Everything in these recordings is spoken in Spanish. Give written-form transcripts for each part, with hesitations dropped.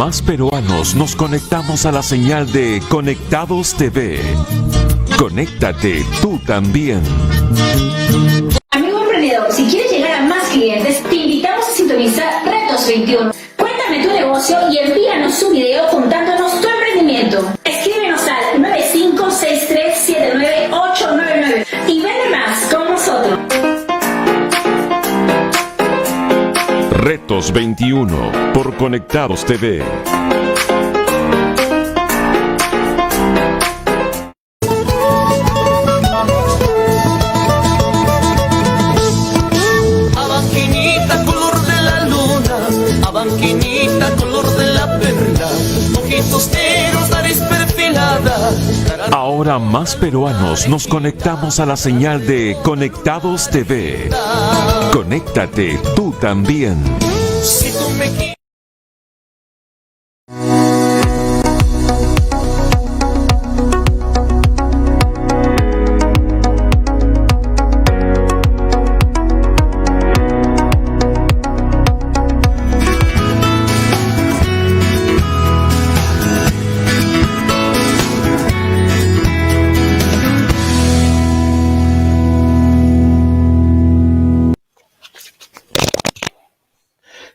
más peruanos nos conectamos a la señal de Conectados TV. Conéctate tú también. Amigo emprendedor, si quieres llegar a más clientes, te invitamos a sintonizar Retos 21. Cuéntame tu negocio y envíanos un video contándonos tu emprendimiento. Escríbenos al 9563799899 y vende más con nosotros. Retos 21 por Conectados TV. Abanquinita, color de la luna, abanquinita, color de la perla, ojitos negros, nariz perfilada. Ahora más peruanos nos conectamos a la señal de Conectados TV. Conéctate tú también. Si tú me quieres.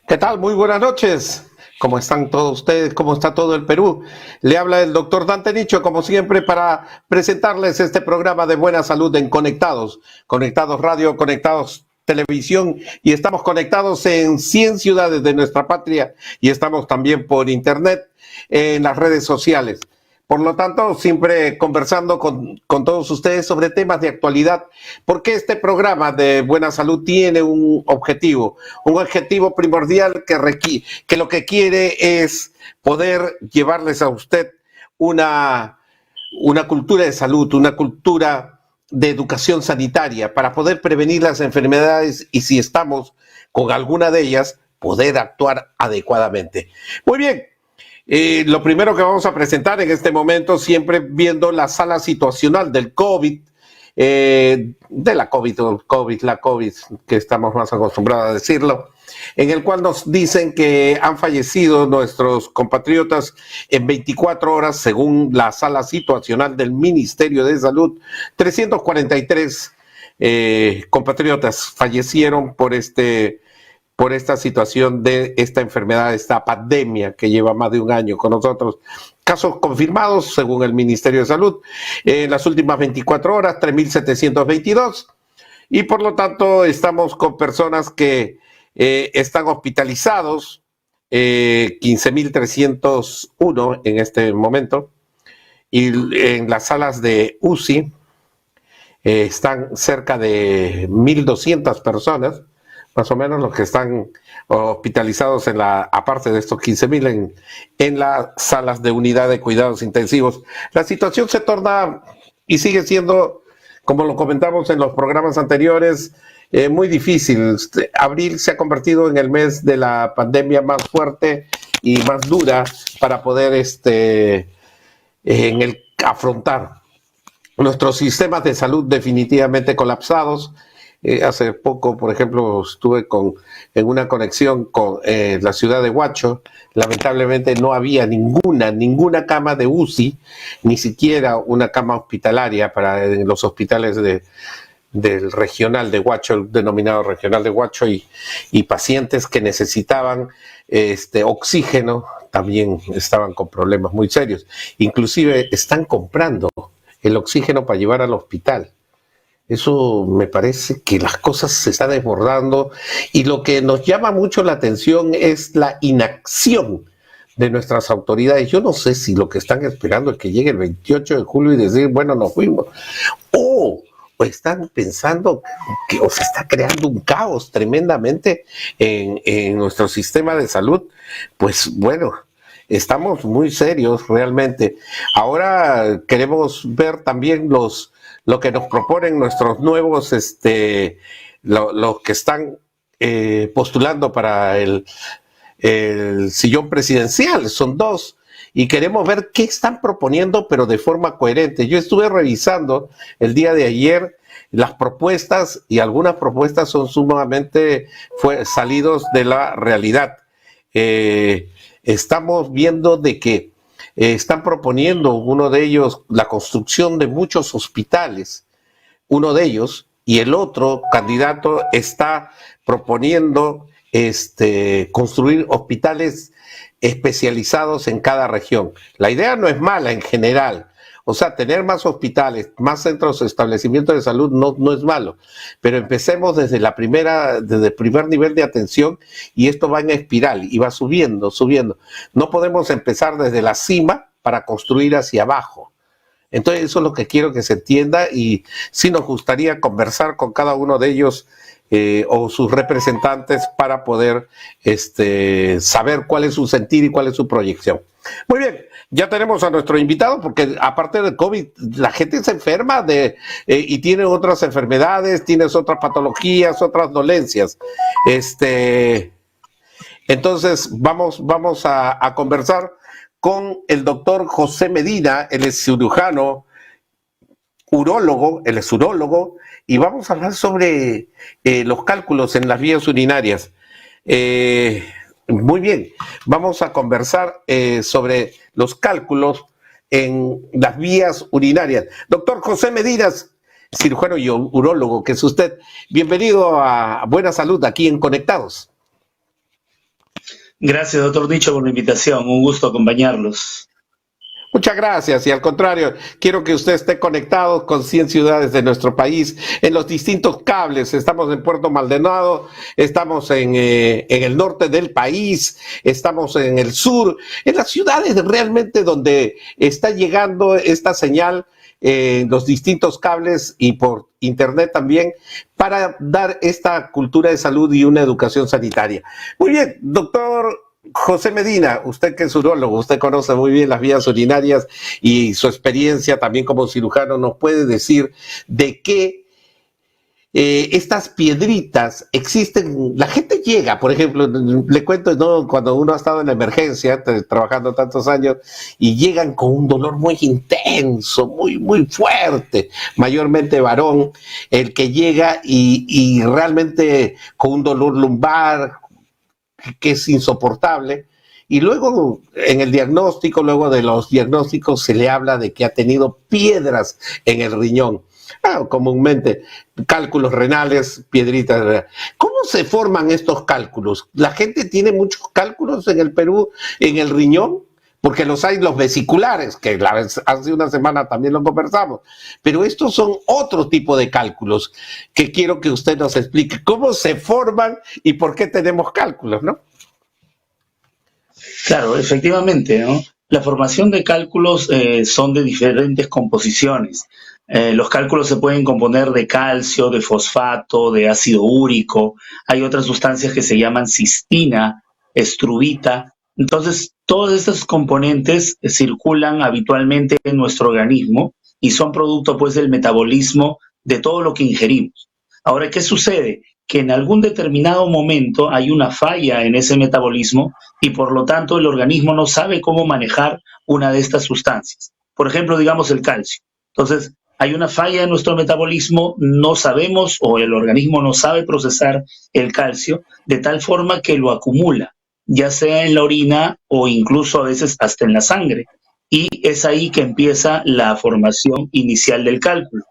¿Qué tal? Muy buenas noches. ¿Cómo están todos ustedes? ¿Cómo está todo el Perú? Le habla el doctor Dante Nicho, como siempre, para presentarles este programa de buena salud en Conectados. Conectados Radio, Conectados Televisión, y estamos conectados en 100 ciudades de nuestra patria y estamos también por internet en las redes sociales. Por lo tanto, siempre conversando con todos ustedes sobre temas de actualidad, porque este programa de Buena Salud tiene un objetivo primordial que lo que quiere es poder llevarles a usted una cultura de salud, una cultura de educación sanitaria para poder prevenir las enfermedades y, si estamos con alguna de ellas, poder actuar adecuadamente. Muy bien. Lo primero que vamos a presentar en este momento, siempre viendo la sala situacional del COVID, la COVID, que estamos más acostumbrados a decirlo, en el cual nos dicen que han fallecido nuestros compatriotas en 24 horas, según la sala situacional del Ministerio de Salud. 343 compatriotas fallecieron por esta situación de esta enfermedad, esta pandemia que lleva más de un año con nosotros. Casos confirmados, según el Ministerio de Salud, en las últimas 24 horas, 3.722. Y por lo tanto, estamos con personas que están hospitalizados, 15.301 en este momento. Y en las salas de UCI están cerca de 1.200 personas, más o menos, los que están hospitalizados aparte de estos 15.000 en las salas de unidad de cuidados intensivos. La situación se torna y sigue siendo, como lo comentamos en los programas anteriores, muy difícil. Abril se ha convertido en el mes de la pandemia más fuerte y más dura para poder afrontar nuestros sistemas de salud definitivamente colapsados. Hace poco, por ejemplo, estuve en una conexión con la ciudad de Huacho. Lamentablemente no había ninguna cama de UCI, ni siquiera una cama hospitalaria para los hospitales del regional de Huacho, el denominado regional de Huacho, y pacientes que necesitaban oxígeno también estaban con problemas muy serios. Inclusive están comprando el oxígeno para llevar al hospital. Eso me parece que las cosas se están desbordando, y lo que nos llama mucho la atención es la inacción de nuestras autoridades. Yo no sé si lo que están esperando es que llegue el 28 de julio y decir, bueno, nos fuimos, o están pensando que se está creando un caos tremendamente en nuestro sistema de salud. Pues bueno, estamos muy serios realmente. Ahora queremos ver también lo que nos proponen nuestros nuevos, los que están postulando para el sillón presidencial. Son dos, y queremos ver qué están proponiendo, pero de forma coherente. Yo estuve revisando el día de ayer las propuestas, y algunas propuestas son sumamente salidos de la realidad. estamos viendo de que están proponiendo, uno de ellos, la construcción de muchos hospitales, uno de ellos, y el otro candidato está proponiendo construir hospitales especializados en cada región. La idea no es mala en general, o sea, tener más hospitales, más centros de establecimiento de salud no es malo, pero empecemos desde el primer nivel de atención y esto va en espiral y va subiendo. No podemos empezar desde la cima para construir hacia abajo. Entonces eso es lo que quiero que se entienda y sí nos gustaría conversar con cada uno de ellos o sus representantes para poder saber cuál es su sentir y cuál es su proyección. Muy bien, ya tenemos a nuestro invitado porque aparte del COVID la gente se enferma y tiene otras enfermedades, tiene otras patologías, otras dolencias. Entonces vamos a conversar con el doctor José Medina. Él es cirujano, él es urólogo, y vamos a hablar sobre los cálculos en las vías urinarias. Muy bien, vamos a conversar sobre los cálculos en las vías urinarias. Doctor José Medina, cirujano y urólogo, que es usted, bienvenido a Buena Salud aquí en Conectados. Gracias, doctor Nicho, por la invitación. Un gusto acompañarlos. Muchas gracias y al contrario, quiero que usted esté conectado con 100 ciudades de nuestro país en los distintos cables. Estamos en Puerto Maldonado, estamos en el norte del país, estamos en el sur, en las ciudades realmente donde está llegando esta señal, los distintos cables y por internet también, para dar esta cultura de salud y una educación sanitaria. Muy bien, doctor José Medina, usted que es urólogo, usted conoce muy bien las vías urinarias y su experiencia también como cirujano nos puede decir de qué estas piedritas existen. La gente llega, por ejemplo, le cuento, ¿no? Cuando uno ha estado en la emergencia, trabajando tantos años, y llegan con un dolor muy intenso, muy fuerte, mayormente varón, el que llega y realmente con un dolor lumbar que es insoportable, y luego en el diagnóstico, luego de los diagnósticos se le habla de que ha tenido piedras en el riñón. Comúnmente cálculos renales, piedritas. ¿Cómo se forman estos cálculos? ¿La gente tiene muchos cálculos en el Perú en el riñón? Porque los vesiculares, que hace una semana también lo conversamos, pero estos son otro tipo de cálculos que quiero que usted nos explique cómo se forman y por qué tenemos cálculos, ¿no? Claro, efectivamente, ¿no? La formación de cálculos son de diferentes composiciones. Los cálculos se pueden componer de calcio, de fosfato, de ácido úrico. Hay otras sustancias que se llaman cistina, estrubita. Entonces, todos estos componentes circulan habitualmente en nuestro organismo y son producto, pues, del metabolismo de todo lo que ingerimos. Ahora, ¿qué sucede? Que en algún determinado momento hay una falla en ese metabolismo y, por lo tanto, el organismo no sabe cómo manejar una de estas sustancias. Por ejemplo, digamos el calcio. Entonces, hay una falla en nuestro metabolismo, no sabemos o el organismo no sabe procesar el calcio de tal forma que lo acumula, ya sea en la orina o incluso a veces hasta en la sangre. Y es ahí que empieza la formación inicial del cálculo.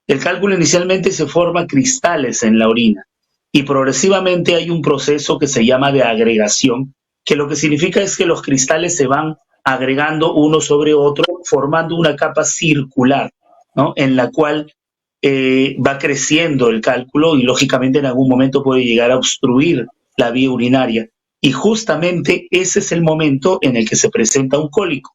El cálculo inicialmente se forma cristales en la orina y progresivamente hay un proceso que se llama de agregación, que lo que significa es que los cristales se van agregando uno sobre otro, formando una capa circular, ¿no? En la cual va creciendo el cálculo y lógicamente en algún momento puede llegar a obstruir la vía urinaria. Y justamente ese es el momento en el que se presenta un cólico.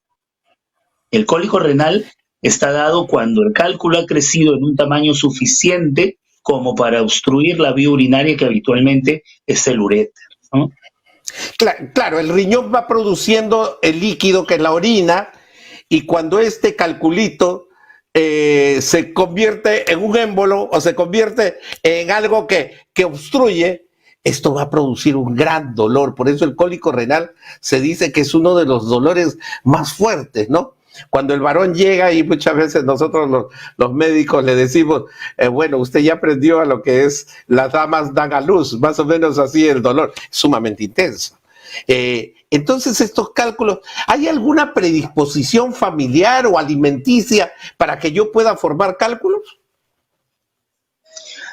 El cólico renal está dado cuando el cálculo ha crecido en un tamaño suficiente como para obstruir la vía urinaria, que habitualmente es el uréter, ¿no? Claro, el riñón va produciendo el líquido que es la orina, y cuando este calculito se convierte en un émbolo o se convierte en algo que obstruye, esto va a producir un gran dolor. Por eso el cólico renal se dice que es uno de los dolores más fuertes, ¿no? Cuando el varón llega, y muchas veces nosotros los médicos le decimos, bueno, usted ya aprendió a lo que es las damas dan a luz, más o menos así el dolor, es sumamente intenso. Entonces estos cálculos, ¿hay alguna predisposición familiar o alimenticia para que yo pueda formar cálculos?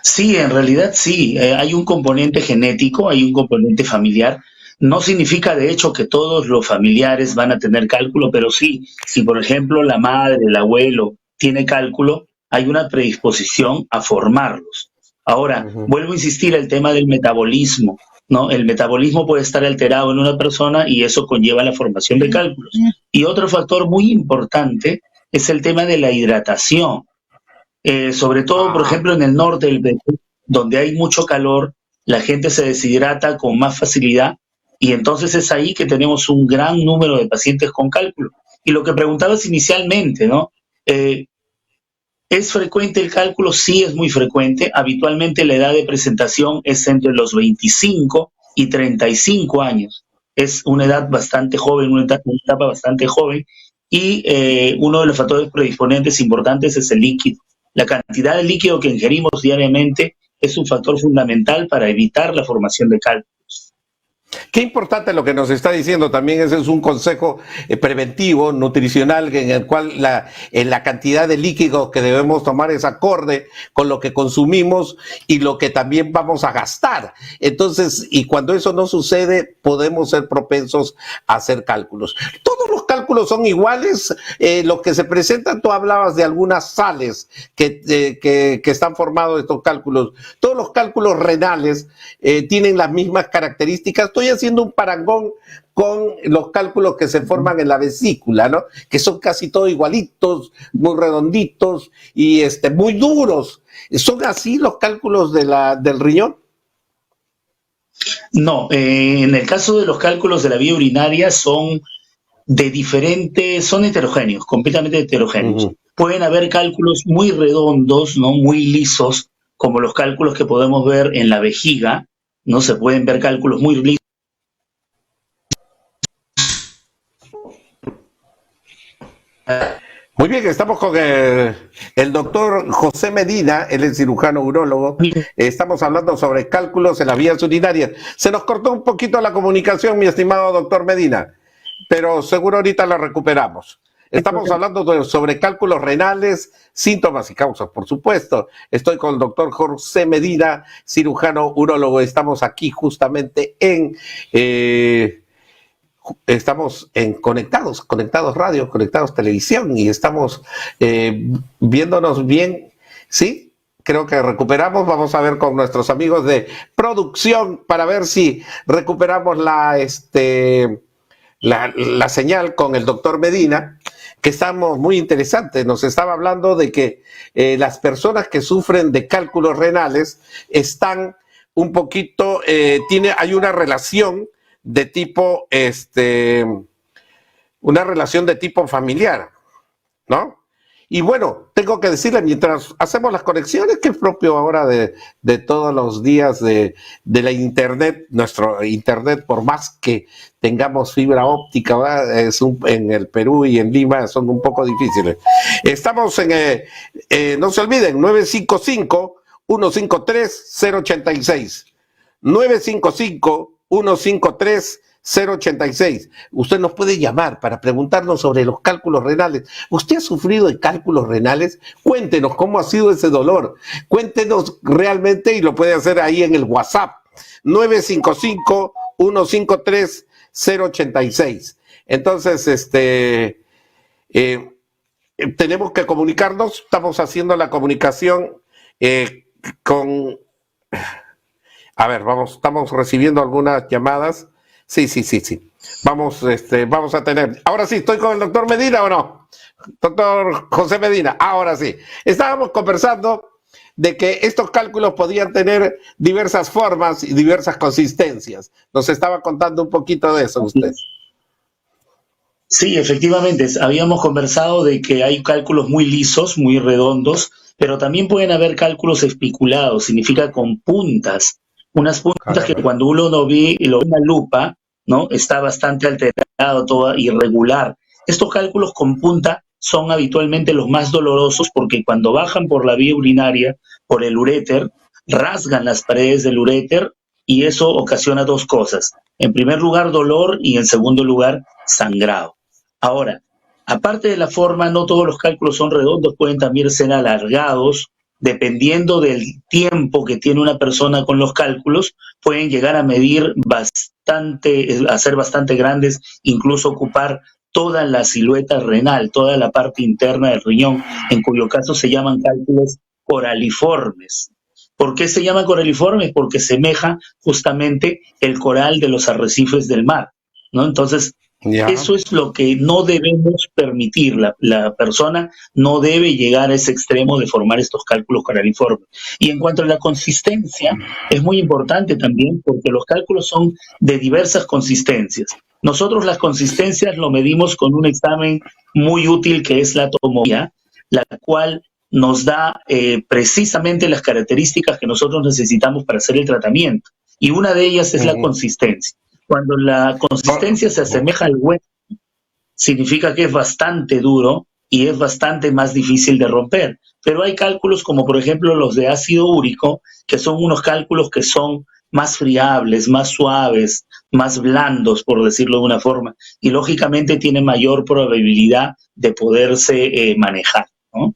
Sí, en realidad sí. Hay un componente genético, hay un componente familiar. No significa, de hecho, que todos los familiares van a tener cálculo, pero sí, si por ejemplo la madre, el abuelo tiene cálculo, hay una predisposición a formarlos. Ahora, vuelvo a insistir, el tema del metabolismo, ¿no? El metabolismo puede estar alterado en una persona y eso conlleva la formación de cálculos. Y otro factor muy importante es el tema de la hidratación. Sobre todo, por ejemplo, en el norte del Perú, donde hay mucho calor, la gente se deshidrata con más facilidad y entonces es ahí que tenemos un gran número de pacientes con cálculo. Y lo que preguntabas inicialmente, ¿no? ¿Es frecuente el cálculo? Sí, es muy frecuente. Habitualmente la edad de presentación es entre los 25 y 35 años. Es una edad bastante joven, una etapa bastante joven y uno de los factores predisponentes importantes es el líquido. La cantidad de líquido que ingerimos diariamente es un factor fundamental para evitar la formación de cálculos. Qué importante lo que nos está diciendo también. Ese es un consejo preventivo, nutricional, en el cual la cantidad de líquido que debemos tomar es acorde con lo que consumimos y lo que también vamos a gastar. Entonces, y cuando eso no sucede, podemos ser propensos a hacer cálculos. Todos los cálculos son iguales. Los que se presentan, tú hablabas de algunas sales que están formados estos cálculos. Todos los cálculos renales tienen las mismas características. Estoy haciendo un parangón con los cálculos que se forman en la vesícula, ¿no? Que son casi todos igualitos, muy redonditos y muy duros. ¿Son así los cálculos del riñón? No, en el caso de los cálculos de la vía urinaria son son heterogéneos, completamente heterogéneos. Pueden haber cálculos muy redondos, ¿no? Muy lisos, como los cálculos que podemos ver en la vejiga, ¿no? Se pueden ver cálculos muy lisos. Muy bien, estamos con el doctor José Medina, él es cirujano urólogo. Estamos hablando sobre cálculos en las vías urinarias. Se nos cortó un poquito la comunicación, mi estimado doctor Medina, pero seguro ahorita la recuperamos. Estamos hablando sobre cálculos renales, síntomas y causas, por supuesto. Estoy con el doctor José Medina, cirujano urólogo. Estamos aquí justamente estamos en Conectados Radio, Conectados Televisión, y estamos viéndonos bien, ¿sí? Creo que recuperamos. Vamos a ver con nuestros amigos de producción para ver si recuperamos la señal con el doctor Medina, que estamos muy interesantes. Nos estaba hablando de que las personas que sufren de cálculos renales están un poquito, hay una relación de tipo, una relación de tipo familiar, ¿no? Y bueno, tengo que decirle, mientras hacemos las conexiones, que es propio ahora de todos los días de la internet, nuestro internet, por más que tengamos fibra óptica, ¿verdad? En el Perú y en Lima son un poco difíciles. Estamos no se olviden, 955-153-086. 955-153-086. Usted nos puede llamar para preguntarnos sobre los cálculos renales. ¿Usted ha sufrido de cálculos renales? Cuéntenos cómo ha sido ese dolor. Cuéntenos realmente, y lo puede hacer ahí en el WhatsApp. 955-153-086. Entonces, tenemos que comunicarnos. Estamos haciendo la comunicación con... A ver, estamos recibiendo algunas llamadas. Sí. Vamos a tener... Ahora sí, ¿estoy con el doctor Medina o no? Doctor José Medina, ahora sí. Estábamos conversando de que estos cálculos podían tener diversas formas y diversas consistencias. Nos estaba contando un poquito de eso usted. Sí, efectivamente. Habíamos conversado de que hay cálculos muy lisos, muy redondos, pero también pueden haber cálculos espiculados, significa con puntas. Unas puntas que cuando uno lo ve en una lupa, ¿no? Está bastante alterado, toda irregular. Estos cálculos con punta son habitualmente los más dolorosos porque cuando bajan por la vía urinaria, por el uréter, rasgan las paredes del uréter y eso ocasiona dos cosas. En primer lugar, dolor y en segundo lugar, sangrado. Ahora, aparte de la forma, no todos los cálculos son redondos, pueden también ser alargados. Dependiendo del tiempo que tiene una persona con los cálculos, pueden llegar a medir bastante, a ser bastante grandes, incluso ocupar toda la silueta renal, toda la parte interna del riñón, en cuyo caso se llaman cálculos coraliformes. ¿Por qué se llaman coraliformes? Porque semeja justamente el coral de los arrecifes del mar, ¿no? Entonces, eso es lo que no debemos permitir. La persona no debe llegar a ese extremo de formar estos cálculos coraliformes. Y en cuanto a la consistencia, es muy importante también porque los cálculos son de diversas consistencias. Nosotros las consistencias lo medimos con un examen muy útil que es la tomografía, la cual nos da precisamente las características que nosotros necesitamos para hacer el tratamiento. Y una de ellas es la consistencia. Cuando la consistencia se asemeja al hueso, significa que es bastante duro y es bastante más difícil de romper. Pero hay cálculos como por ejemplo los de ácido úrico, que son unos cálculos que son más friables, más suaves, más blandos, por decirlo de una forma, y lógicamente tienen mayor probabilidad de poderse manejar, ¿no?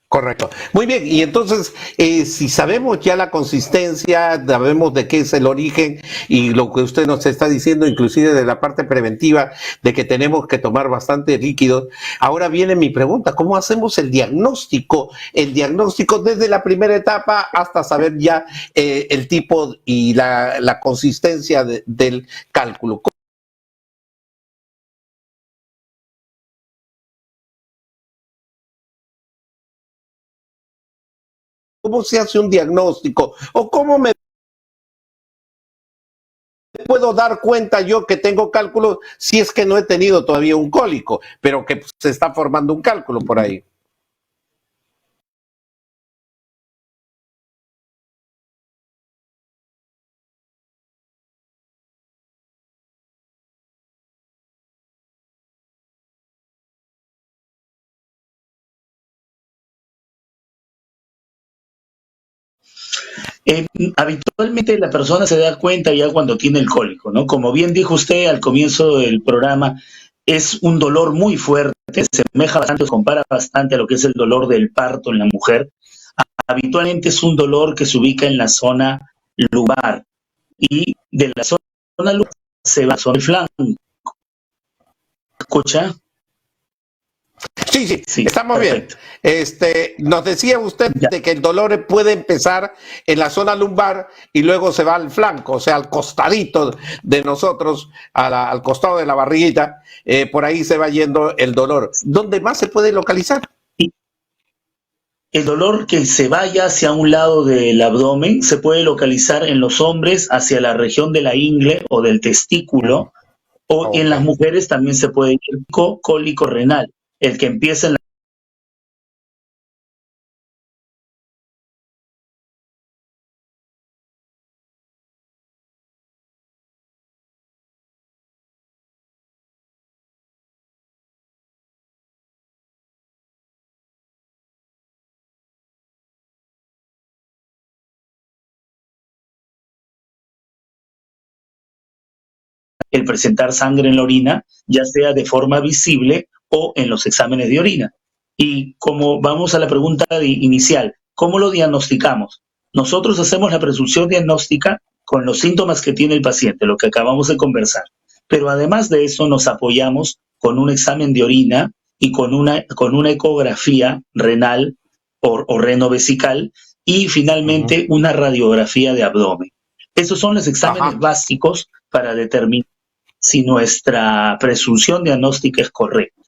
Correcto. Muy bien, y entonces, si sabemos ya la consistencia, sabemos de qué es el origen y lo que usted nos está diciendo, inclusive de la parte preventiva, de que tenemos que tomar bastante líquidos, ahora viene mi pregunta, ¿cómo hacemos el diagnóstico? El diagnóstico desde la primera etapa hasta saber ya el tipo y la consistencia del cálculo. ¿Cómo se hace un diagnóstico? ¿O cómo me puedo dar cuenta yo que tengo cálculo si es que no he tenido todavía un cólico, pero que se está formando un cálculo por ahí? Habitualmente la persona se da cuenta ya cuando tiene el cólico, ¿no? Como bien dijo usted al comienzo del programa, es un dolor muy fuerte, se asemeja bastante, se compara bastante a lo que es el dolor del parto en la mujer. Habitualmente es un dolor que se ubica en la zona lumbar y de la zona lumbar se va a la zona del flanco. ¿Escucha? Sí, Sí, estamos perfecto. bien. Nos decía usted Ya. de que el dolor puede empezar en la zona lumbar y luego se va al flanco, o sea, al costadito de nosotros, al costado de la barriguita, por ahí se va yendo el dolor. ¿Dónde más se puede localizar? El dolor que se vaya hacia un lado del abdomen se puede localizar en los hombres hacia la región de la ingle o del testículo, o en las mujeres también se puede ir cólico renal, el que empieza en la el presentar sangre en la orina, ya sea de forma visible o en los exámenes de orina. Y como vamos a la pregunta inicial, ¿cómo lo diagnosticamos? Nosotros hacemos la presunción diagnóstica con los síntomas que tiene el paciente, lo que acabamos de conversar. Pero además de eso nos apoyamos con un examen de orina y con una ecografía renal o renovesical y finalmente una radiografía de abdomen. Esos son los exámenes básicos para determinar si nuestra presunción diagnóstica es correcta.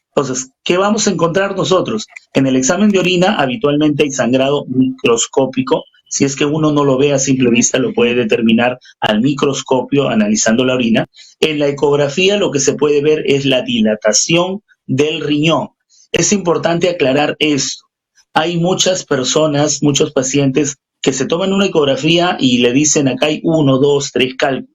Entonces, ¿qué vamos a encontrar nosotros? En el examen de orina habitualmente hay sangrado microscópico. Si es que uno no lo ve a simple vista, lo puede determinar al microscopio analizando la orina. En la ecografía lo que se puede ver es la dilatación del riñón. Es importante aclarar esto. Hay muchas personas, muchos pacientes que se toman una ecografía y le dicen acá hay 1, 2, 3 cálculos.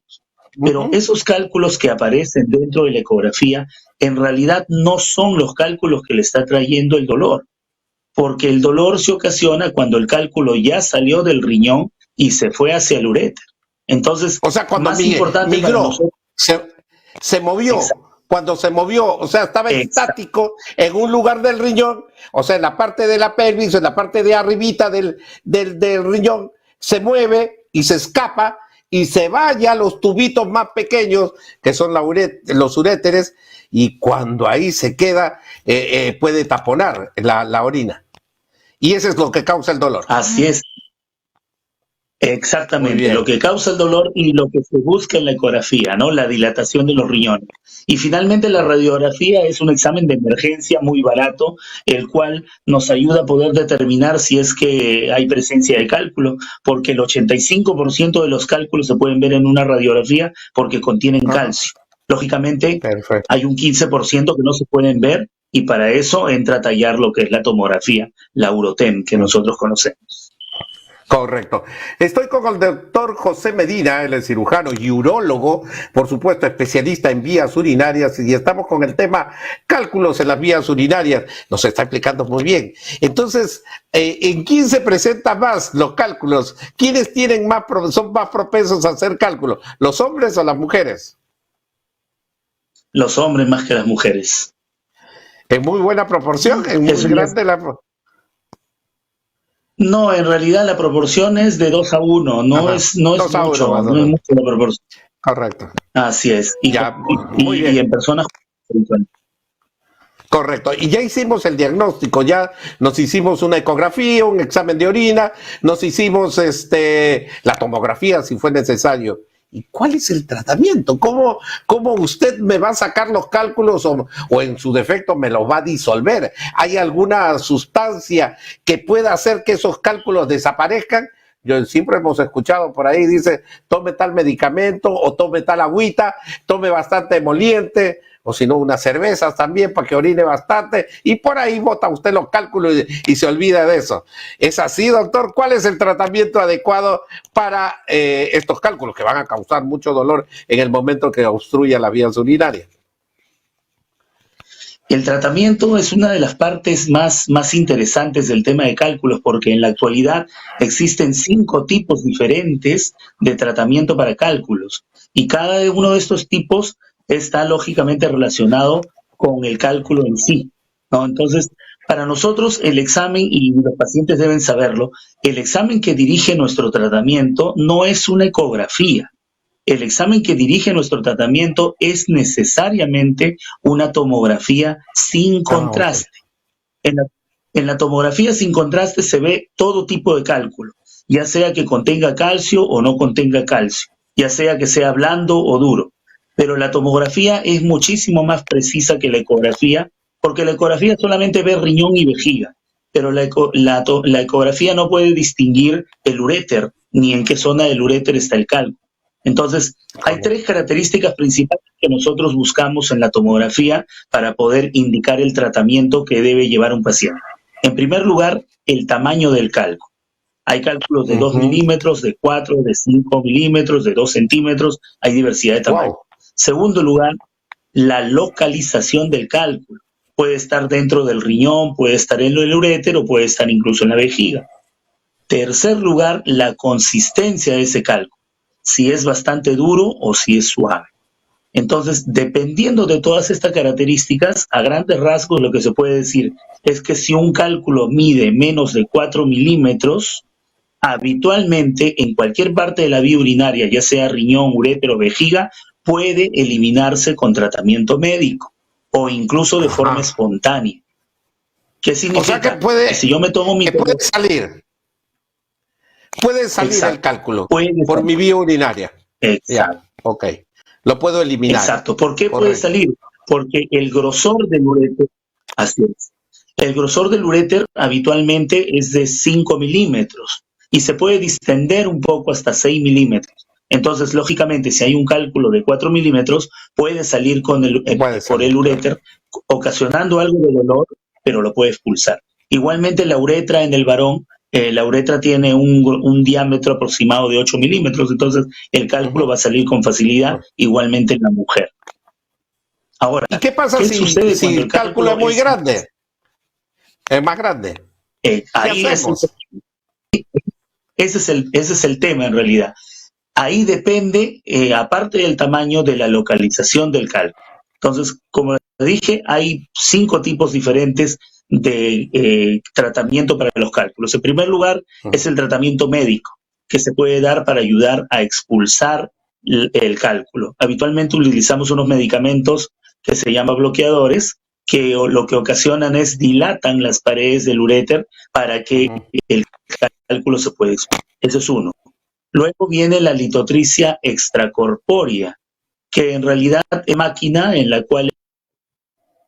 Pero esos cálculos que aparecen dentro de la ecografía en realidad no son los cálculos que le está trayendo el dolor, porque el dolor se ocasiona cuando el cálculo ya salió del riñón y se fue hacia el uréter. Entonces, O sea, cuando más importante para migró, nosotros, se movió. exacto, Cuando se movió, o sea, estaba exacto, estático en un lugar del riñón, o sea, en la parte de la pelvis, en la parte de arribita del riñón, se mueve y se escapa y se vaya a los tubitos más pequeños, que son los uréteres, y cuando ahí se queda, puede taponar la orina. Y eso es lo que causa el dolor. así es. Muy Exactamente, bien. lo que causa el dolor y lo que se busca en la ecografía, ¿no? La dilatación de los riñones. Y finalmente la radiografía es un examen de emergencia muy barato, el cual nos ayuda a poder determinar si es que hay presencia de cálculo, porque el 85% de los cálculos se pueden ver en una radiografía porque contienen Ajá. calcio. Lógicamente, Perfecto. hay un 15% que no se pueden ver y para eso entra a tallar lo que es la tomografía, la Urotem, que nosotros conocemos. Correcto. Estoy con el doctor José Medina, él es cirujano y urólogo, por supuesto especialista en vías urinarias, y estamos con el tema cálculos en las vías urinarias. Nos está explicando muy bien. Entonces, ¿en quién se presentan más los cálculos? ¿Quiénes son más propensos a hacer cálculos? ¿Los hombres o las mujeres? Los hombres más que las mujeres. En muy buena proporción, en muy Eso ya es. grande No, en realidad la proporción es de 2-1, no Ajá. es 2 a 1 mucho, más o no es menos. mucho la proporción. Correcto. Así es. Y, Ya, muy bien. y en personas. Correcto, y ya hicimos el diagnóstico, ya nos hicimos una ecografía, un examen de orina, nos hicimos la tomografía si fue necesario. ¿Y cuál es el tratamiento? ¿Cómo usted me va a sacar los cálculos o en su defecto me los va a disolver? ¿Hay alguna sustancia que pueda hacer que esos cálculos desaparezcan? Yo siempre hemos escuchado por ahí, dice, tome tal medicamento o tome tal agüita, tome bastante emoliente, o si no, unas cervezas también para que orine bastante, y por ahí bota usted los cálculos y se olvida de eso. ¿Es así, doctor? ¿Cuál es el tratamiento adecuado para estos cálculos que van a causar mucho dolor en el momento que obstruya las vías urinarias? El tratamiento es una de las partes más interesantes del tema de cálculos, porque en la actualidad existen 5 tipos diferentes de tratamiento para cálculos, y cada uno de estos tipos está lógicamente relacionado con el cálculo en sí, ¿no? Entonces, para nosotros el examen, y los pacientes deben saberlo, el examen que dirige nuestro tratamiento no es una ecografía. El examen que dirige nuestro tratamiento es necesariamente una tomografía sin contraste. Okay. En la tomografía sin contraste se ve todo tipo de cálculo, ya sea que contenga calcio o no contenga calcio, ya sea que sea blando o duro. Pero la tomografía es muchísimo más precisa que la ecografía, porque la ecografía solamente ve riñón y vejiga, pero la ecografía no puede distinguir el uréter, ni en qué zona del uréter está el cálculo. Entonces, hay 3 características principales que nosotros buscamos en la tomografía para poder indicar el tratamiento que debe llevar un paciente. En primer lugar, el tamaño del cálculo. Hay cálculos de 2 milímetros, de 4, de 5 milímetros, de 2 centímetros, hay diversidad de tamaño. Wow. Segundo lugar, la localización del cálculo. Puede estar dentro del riñón, puede estar en el uréter o puede estar incluso en la vejiga. Tercer lugar, la consistencia de ese cálculo. Si es bastante duro o si es suave. Entonces, dependiendo de todas estas características, a grandes rasgos lo que se puede decir es que si un cálculo mide menos de 4 milímetros, habitualmente en cualquier parte de la vía urinaria, ya sea riñón, uréter o vejiga, puede eliminarse con tratamiento médico o incluso de forma espontánea. ¿Qué significa? O sea que puede, si yo me tomo mi puede salir. Puede salir Exacto. el cálculo puede por salir. mi vía urinaria. Exacto. Ya, ok. Lo puedo eliminar. Exacto. ¿Por qué Correcto. puede salir? Porque el grosor del uréter, así es. El grosor del uréter habitualmente es de 5 milímetros y se puede distender un poco hasta 6 milímetros. Entonces, lógicamente, si hay un cálculo de 4 milímetros, puede salir por el uréter, ocasionando algo de dolor, pero lo puede expulsar. Igualmente, la uretra en el varón, la uretra tiene un diámetro aproximado de 8 milímetros, entonces el cálculo va a salir con facilidad, igualmente en la mujer. Ahora, ¿y qué pasa si el cálculo es muy grande? ¿Es más grande? Ahí ese es el tema en realidad. Ahí depende, aparte del tamaño, de la localización del cálculo. Entonces, como dije, hay 5 tipos diferentes de tratamiento para los cálculos. En primer lugar, es el tratamiento médico, que se puede dar para ayudar a expulsar el cálculo. Habitualmente utilizamos unos medicamentos que se llaman bloqueadores, que lo que ocasionan es dilatan las paredes del uréter para que el cálculo se pueda expulsar. Eso es uno. Luego viene la litotricia extracorpórea, que en realidad es máquina en la cual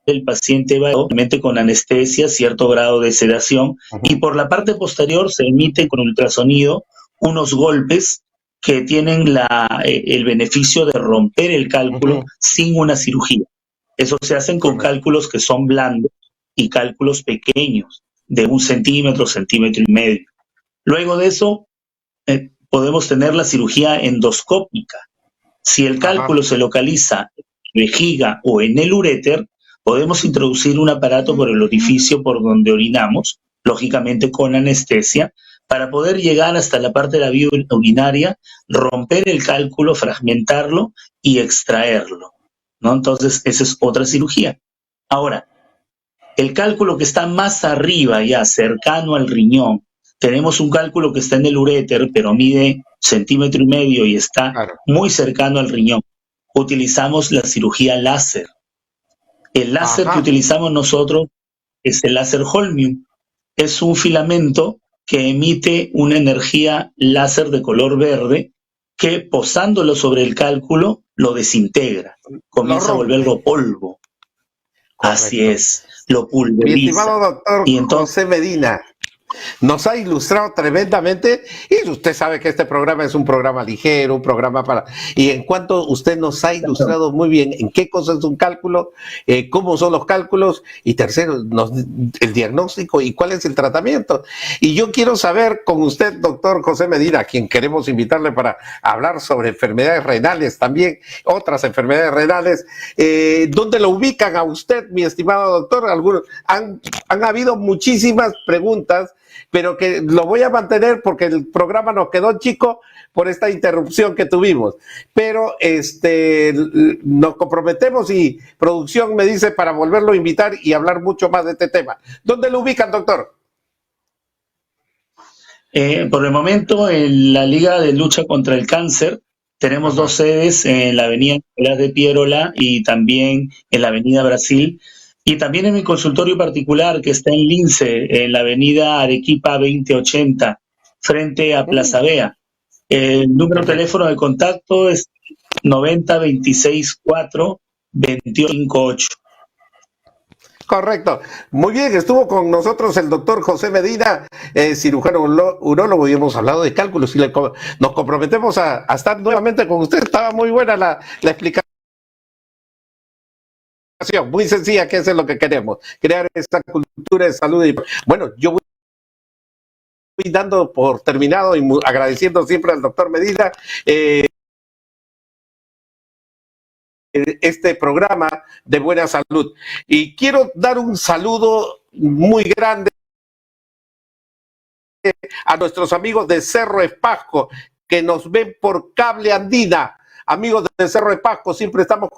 el paciente va obviamente con anestesia, cierto grado de sedación, y por la parte posterior se emite con ultrasonido unos golpes que tienen el beneficio de romper el cálculo sin una cirugía. Eso se hacen con cálculos que son blandos y cálculos pequeños, de 1 centímetro, centímetro y medio. Luego de eso, podemos tener la cirugía endoscópica. Si el cálculo se localiza en la vejiga o en el uréter, podemos introducir un aparato por el orificio por donde orinamos, lógicamente con anestesia, para poder llegar hasta la parte de la vía urinaria, romper el cálculo, fragmentarlo y extraerlo, ¿no? Entonces, esa es otra cirugía. Ahora, el cálculo que está más arriba, ya cercano al riñón, tenemos un cálculo que está en el uréter, pero mide 1,5 centímetros y está muy cercano al riñón. Utilizamos la cirugía láser. El láser que utilizamos nosotros es el láser holmium. Es un filamento que emite una energía láser de color verde que, posándolo sobre el cálculo, lo desintegra. Comienza a volverlo polvo. Correcto. Así es, lo pulveriza. Mi estimado doctor José Medina, nos ha ilustrado tremendamente, y usted sabe que este programa es un programa ligero, un programa para... Y en cuanto usted nos ha ilustrado muy bien en qué cosa es un cálculo, cómo son los cálculos, y tercero, el diagnóstico y cuál es el tratamiento. Y yo quiero saber con usted, doctor José Medina, a quien queremos invitarle para hablar sobre enfermedades renales también, otras enfermedades renales, ¿dónde lo ubican a usted, mi estimado doctor? Algunos han habido muchísimas preguntas, pero que lo voy a mantener porque el programa nos quedó chico por esta interrupción que tuvimos. Pero nos comprometemos y producción me dice para volverlo a invitar y hablar mucho más de este tema. ¿Dónde lo ubican, doctor? Por el momento, en la Liga de Lucha contra el Cáncer, tenemos 2 sedes en la avenida Nicolás de Piérola y también en la avenida Brasil. Y también en mi consultorio particular, que está en Lince, en la avenida Arequipa 2080, frente a Plaza Vea. El número de teléfono de contacto es 90-26-4-2858. Correcto. Muy bien, estuvo con nosotros el doctor José Medina, cirujano urólogo, y hemos hablado de cálculos y nos comprometemos a estar nuevamente con usted. Estaba muy buena la explicación. Muy sencilla, que eso es lo que queremos, crear esta cultura de salud. Bueno, yo voy dando por terminado y agradeciendo siempre al doctor Medina este programa de buena salud. Y quiero dar un saludo muy grande a nuestros amigos de Cerro Espasco, que nos ven por Cable Andina. Amigos de Cerro Espasco, siempre estamos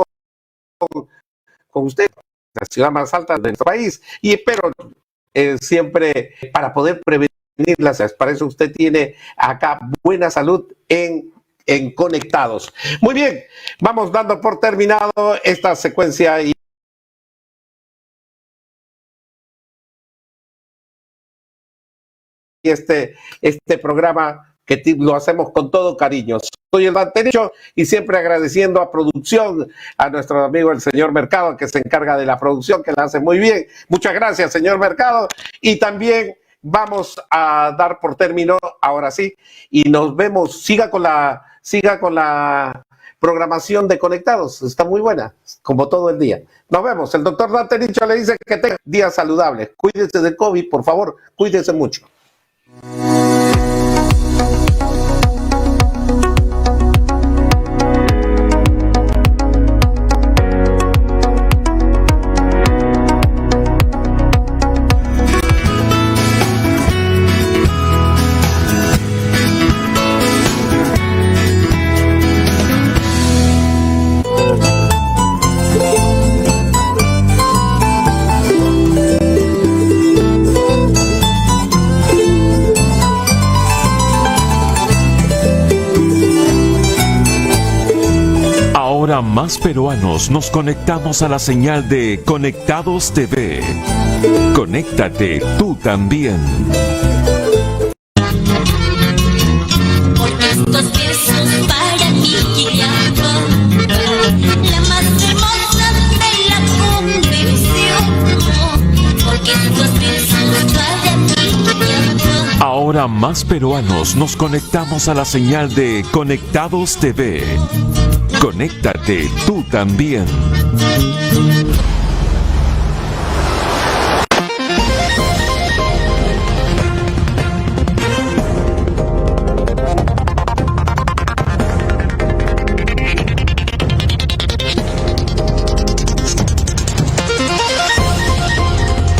con usted, la ciudad más alta de nuestro país, y espero siempre para poder prevenirlas. Para eso usted tiene acá buena salud en Conectados. Muy bien, vamos dando por terminado esta secuencia y este programa que lo hacemos con todo cariño. Soy el Dantenicho y siempre agradeciendo a producción, a nuestro amigo el señor Mercado, que se encarga de la producción, que la hace muy bien. Muchas gracias, señor Mercado. Y también vamos a dar por término, ahora sí, y nos vemos. Siga con la programación de Conectados. Está muy buena, como todo el día. Nos vemos. El doctor Dantenicho le dice que tenga días saludables. Cuídese de COVID, por favor. Cuídese mucho. más peruanos nos conectamos a la señal de Conectados TV. Conéctate tú también. Porque estos versos para mí guiando la más hermosa de la convención. Porque estos versos para mí guiando. Ahora más peruanos nos conectamos a la señal de Conectados TV. Conéctate tú también.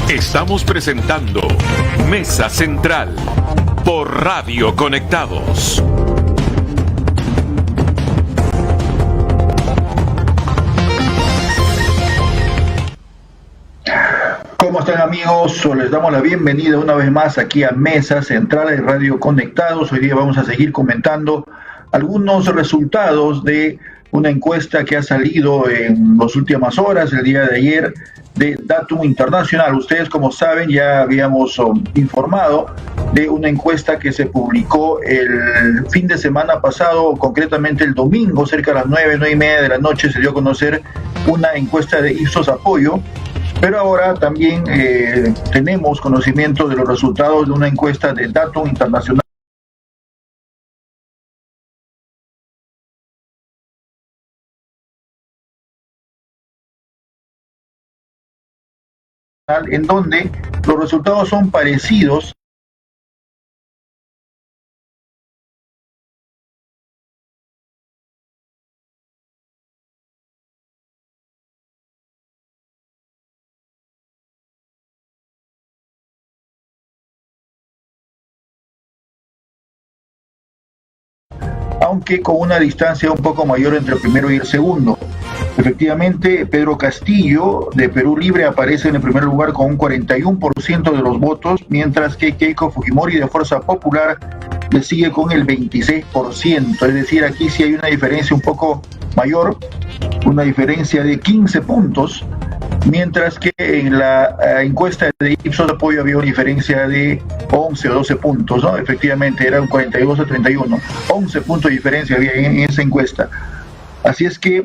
Estamos presentando Mesa Central por Radio Conectados. ¿Cómo están, amigos? Les damos la bienvenida una vez más aquí a Mesa Central de Radio Conectados. Hoy día vamos a seguir comentando algunos resultados de una encuesta que ha salido en las últimas horas, el día de ayer, de Datum Internacional. Ustedes, como saben, ya habíamos informado de una encuesta que se publicó el fin de semana pasado, concretamente el domingo, cerca de las 9:30 de la noche, se dio a conocer una encuesta de Ipsos Apoyo, pero ahora también tenemos conocimiento de los resultados de una encuesta de Datum Internacional, en donde los resultados son parecidos aunque con una distancia un poco mayor entre el primero y el segundo. Efectivamente, Pedro Castillo de Perú Libre aparece en el primer lugar con un 41% de los votos, mientras que Keiko Fujimori de Fuerza Popular le sigue con el 26%. Es decir, aquí sí hay una diferencia un poco mayor, una diferencia de 15 puntos, mientras que en la encuesta de Ipsos Apoyo había una diferencia de 11 o 12 puntos, ¿no? Efectivamente, era un 42 a 31. 11 puntos de diferencia había en esa encuesta. Así es que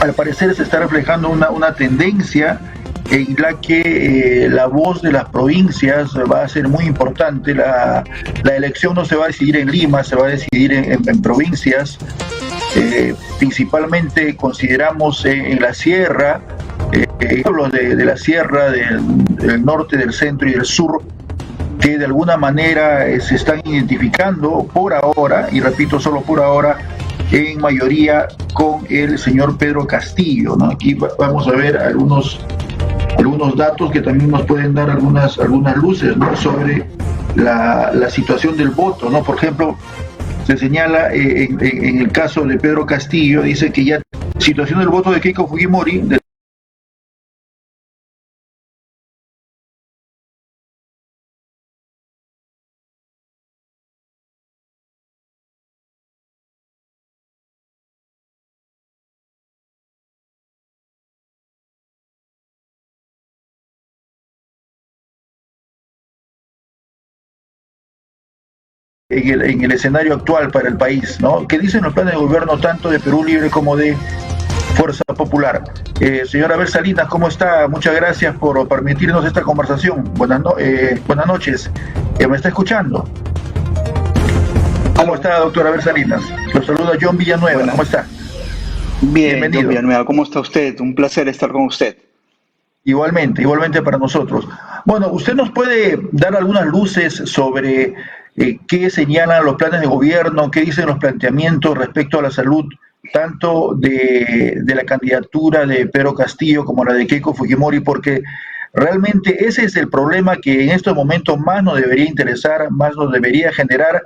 al parecer se está reflejando una tendencia en la que la voz de las provincias va a ser muy importante. La elección no se va a decidir en Lima, se va a decidir en provincias. Principalmente consideramos en la sierra, pueblos de la sierra, del norte, del centro y del sur, que de alguna manera se están identificando por ahora, y repito, solo por ahora, en mayoría con el señor Pedro Castillo, ¿no? Aquí vamos a ver algunos datos que también nos pueden dar algunas luces, ¿no?, sobre la situación del voto, ¿no? Por ejemplo, se señala en el caso de Pedro Castillo, dice que ya situación del voto de Keiko Fujimori, en el escenario actual para el país, ¿no? ¿Qué dicen los planes de gobierno tanto de Perú Libre como de Fuerza Popular? Señora Abel Salinas, ¿cómo está? Muchas gracias por permitirnos esta conversación. Buenas noches. ¿Me está escuchando? ¿Cómo está, doctora Abel Salinas? Lo saluda John Villanueva. Bueno, ¿cómo está? Bien, bienvenido. John Villanueva, ¿cómo está usted? Un placer estar con usted. Igualmente para nosotros. Bueno, ¿usted nos puede dar algunas luces sobre qué señalan los planes de gobierno, qué dicen los planteamientos respecto a la salud, tanto de la candidatura de Pedro Castillo como la de Keiko Fujimori? Porque realmente ese es el problema que en estos momentos más nos debería interesar, más nos debería generar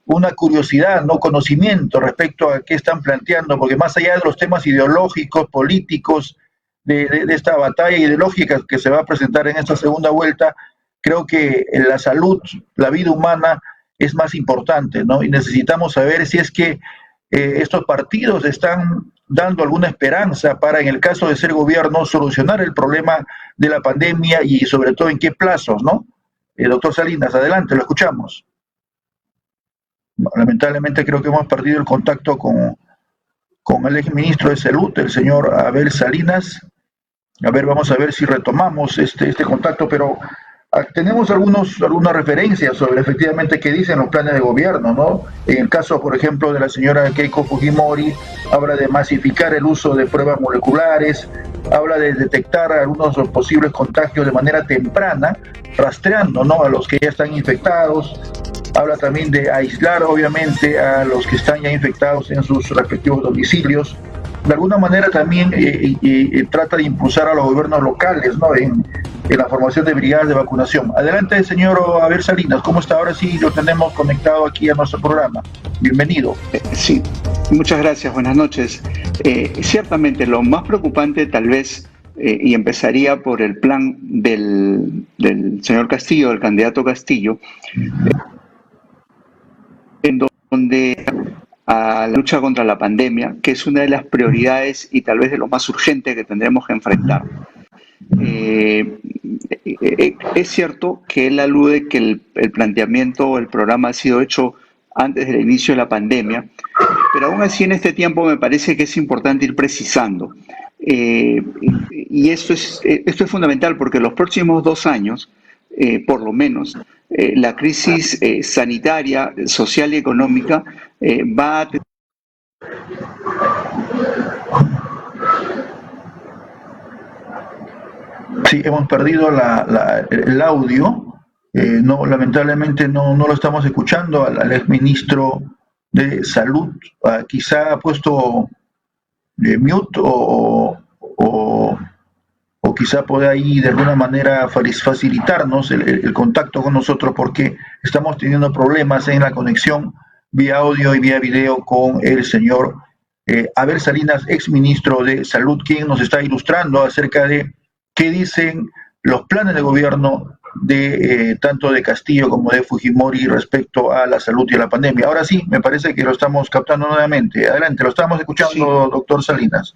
una curiosidad, no conocimiento respecto a qué están planteando, porque más allá de los temas ideológicos, políticos, de esta batalla ideológica que se va a presentar en esta segunda vuelta, creo que la salud, la vida humana es más importante, ¿no? Y necesitamos saber si es que estos partidos están dando alguna esperanza para, en el caso de ser gobierno, solucionar el problema de la pandemia y sobre todo en qué plazos, ¿no? Doctor Salinas, adelante, lo escuchamos. Lamentablemente creo que hemos perdido el contacto con el exministro de Salud, el señor Abel Salinas. A ver, vamos a ver si retomamos este contacto, pero tenemos algunas referencias sobre efectivamente qué dicen los planes de gobierno, ¿no? En el caso, por ejemplo, de la señora Keiko Fujimori, habla de masificar el uso de pruebas moleculares, habla de detectar algunos posibles contagios de manera temprana, rastreando, ¿no?, a los que ya están infectados. Habla también de aislar, obviamente, a los que están ya infectados en sus respectivos domicilios. De alguna manera también trata de impulsar a los gobiernos locales, ¿no?, en la formación de brigadas de vacunación. Adelante, señor Abel Salinas, ¿cómo está? Ahora sí lo tenemos conectado aquí a nuestro programa. Bienvenido. Sí, muchas gracias, buenas noches. Ciertamente lo más preocupante tal vez, y empezaría por el plan del señor Castillo, del candidato Castillo, en donde a la lucha contra la pandemia, que es una de las prioridades y tal vez de lo más urgente que tendremos que enfrentar. Es cierto que él alude que el planteamiento, el programa ha sido hecho antes del inicio de la pandemia, pero aún así en este tiempo me parece que es importante ir precisando. Y esto es fundamental porque los próximos 2 años, por lo menos, la crisis sanitaria, social y económica va a... Sí, hemos perdido el audio. No, lamentablemente no lo estamos escuchando al exministro de Salud. Quizá ha puesto mute o quizá pueda ahí de alguna manera facilitarnos el contacto con nosotros, porque estamos teniendo problemas en la conexión vía audio y vía video con el señor Abel Salinas, exministro de Salud, quien nos está ilustrando acerca de qué dicen los planes de gobierno de tanto de Castillo como de Fujimori respecto a la salud y a la pandemia. Ahora sí, me parece que lo estamos captando nuevamente. Adelante, lo estamos escuchando, sí. Doctor Salinas.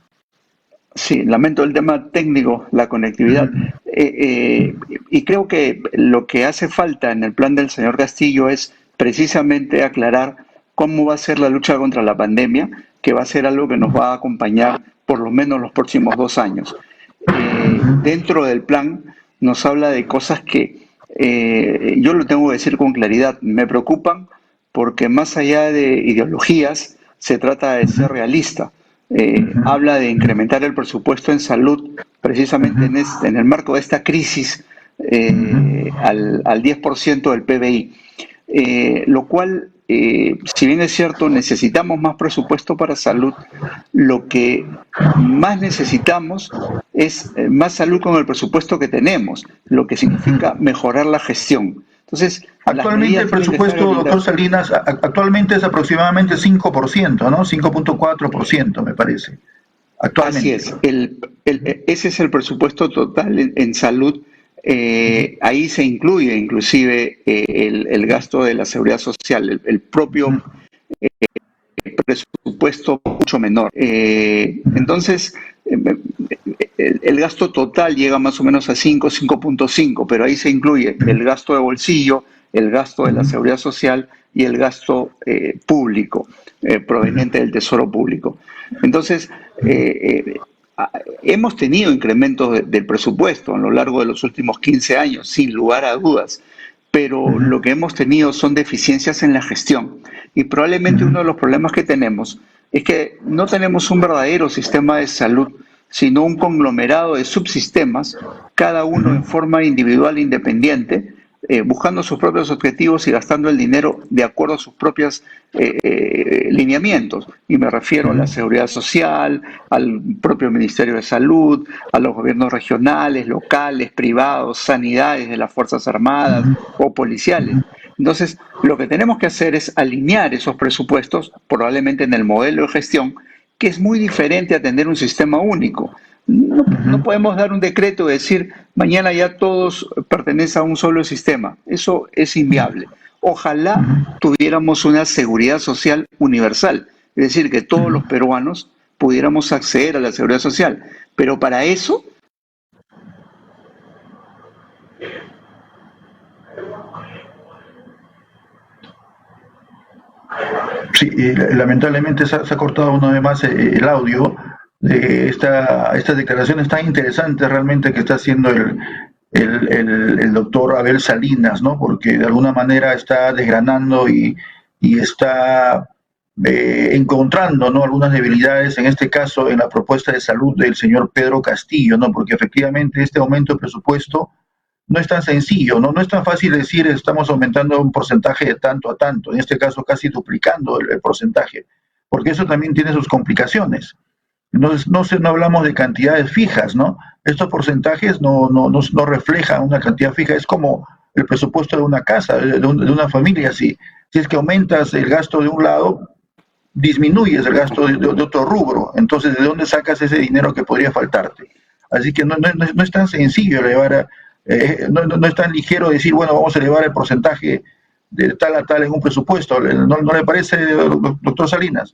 Sí, lamento el tema técnico, la conectividad. Y creo que lo que hace falta en el plan del señor Castillo es precisamente aclarar cómo va a ser la lucha contra la pandemia, que va a ser algo que nos va a acompañar por lo menos los próximos 2 años. Dentro del plan nos habla de cosas que yo lo tengo que decir con claridad, me preocupan porque más allá de ideologías se trata de ser realista. Habla de incrementar el presupuesto en salud precisamente en el marco de esta crisis al 10% del PBI, lo cual, si bien es cierto, necesitamos más presupuesto para salud, lo que más necesitamos es más salud con el presupuesto que tenemos, lo que significa mejorar la gestión. Entonces, actualmente el presupuesto, doctor Salinas, actualmente es aproximadamente 5%, ¿no? 5.4%, me parece. Actualmente. Así es. Ese es el presupuesto total en salud. Ahí se incluye inclusive el gasto de la seguridad social, el propio presupuesto mucho menor. Entonces, el gasto total llega más o menos a 5.5, pero ahí se incluye el gasto de bolsillo, el gasto de la seguridad social y el gasto público, proveniente del tesoro público. Entonces, hemos tenido incrementos del presupuesto a lo largo de los últimos 15 años, sin lugar a dudas, pero lo que hemos tenido son deficiencias en la gestión. Y probablemente uno de los problemas que tenemos es que no tenemos un verdadero sistema de salud, sino un conglomerado de subsistemas, cada uno en forma individual e independiente, buscando sus propios objetivos y gastando el dinero de acuerdo a sus propios lineamientos. Y me refiero a la seguridad social, al propio Ministerio de Salud, a los gobiernos regionales, locales, privados, sanidades de las Fuerzas Armadas o policiales. Entonces, lo que tenemos que hacer es alinear esos presupuestos, probablemente en el modelo de gestión, que es muy diferente a tener un sistema único. No podemos dar un decreto y decir, mañana ya todos pertenecen a un solo sistema. Eso es inviable. Ojalá tuviéramos una seguridad social universal, es decir, que todos los peruanos pudiéramos acceder a la seguridad social. Pero para eso Sí, lamentablemente se ha cortado una vez más el audio de estas declaraciones tan interesantes realmente que está haciendo el doctor Abel Salinas, ¿no? Porque de alguna manera está desgranando y está encontrando, ¿no?, algunas debilidades, en este caso en la propuesta de salud del señor Pedro Castillo, ¿no? Porque efectivamente este aumento de presupuesto no es tan sencillo, ¿no? No es tan fácil decir estamos aumentando un porcentaje de tanto a tanto, en este caso casi duplicando el porcentaje, porque eso también tiene sus complicaciones. Entonces, no hablamos de cantidades fijas, ¿no? Estos porcentajes no reflejan una cantidad fija, es como el presupuesto de una casa, de una familia. Si es que aumentas el gasto de un lado, disminuyes el gasto de otro rubro. Entonces, ¿de dónde sacas ese dinero que podría faltarte? Así que no es tan sencillo elevar, no es tan ligero decir, bueno, vamos a elevar el porcentaje de tal a tal en un presupuesto. ¿No le parece, doctor Salinas?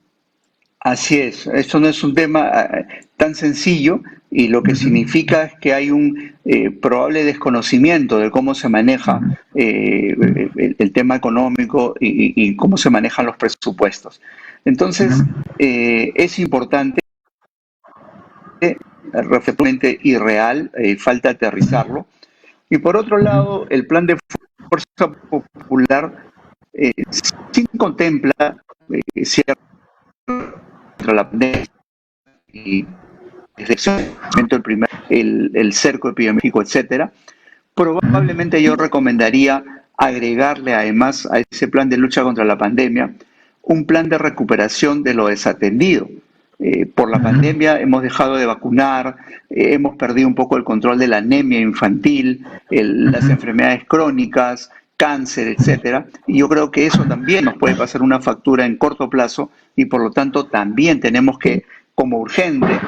así es, esto no es un tema tan sencillo, y lo que significa es que hay un probable desconocimiento de cómo se maneja el tema económico y cómo se manejan los presupuestos. Entonces, es importante, perfectamente irreal, falta aterrizarlo. Y por otro lado, el plan de fuerza popular sí contempla cierto contra la pandemia y desde el cerco epidemiológico, etcétera. Probablemente yo recomendaría agregarle además a ese plan de lucha contra la pandemia un plan de recuperación de lo desatendido. Por la pandemia hemos dejado de vacunar, hemos perdido un poco el control de la anemia infantil, las enfermedades crónicas, cáncer, etcétera, y yo creo que eso también nos puede pasar una factura en corto plazo, y por lo tanto también tenemos que, como urgente,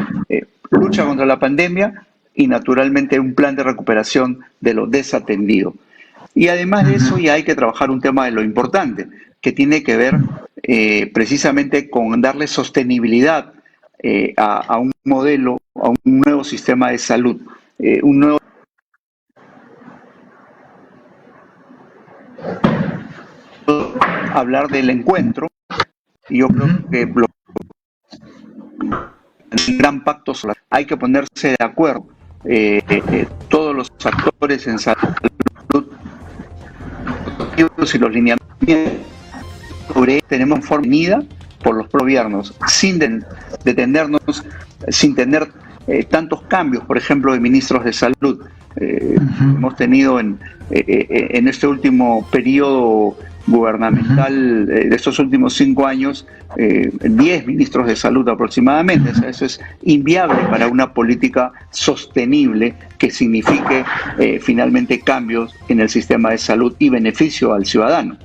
lucha contra la pandemia y naturalmente un plan de recuperación de lo desatendido. Y además de eso ya hay que trabajar un tema de lo importante, que tiene que ver precisamente con darle sostenibilidad a un modelo, a un nuevo sistema de salud, un nuevo hablar del encuentro, y yo creo que el gran pacto social, hay que ponerse de acuerdo todos los actores en salud y los lineamientos sobre tenemos forma definida por los gobiernos, sin detenernos, sin tener tantos cambios, por ejemplo, de ministros de salud. Hemos tenido en este último periodo gubernamental, de estos últimos 5 años, 10 ministros de salud aproximadamente. O sea, eso es inviable para una política sostenible que signifique finalmente cambios en el sistema de salud y beneficio al ciudadano.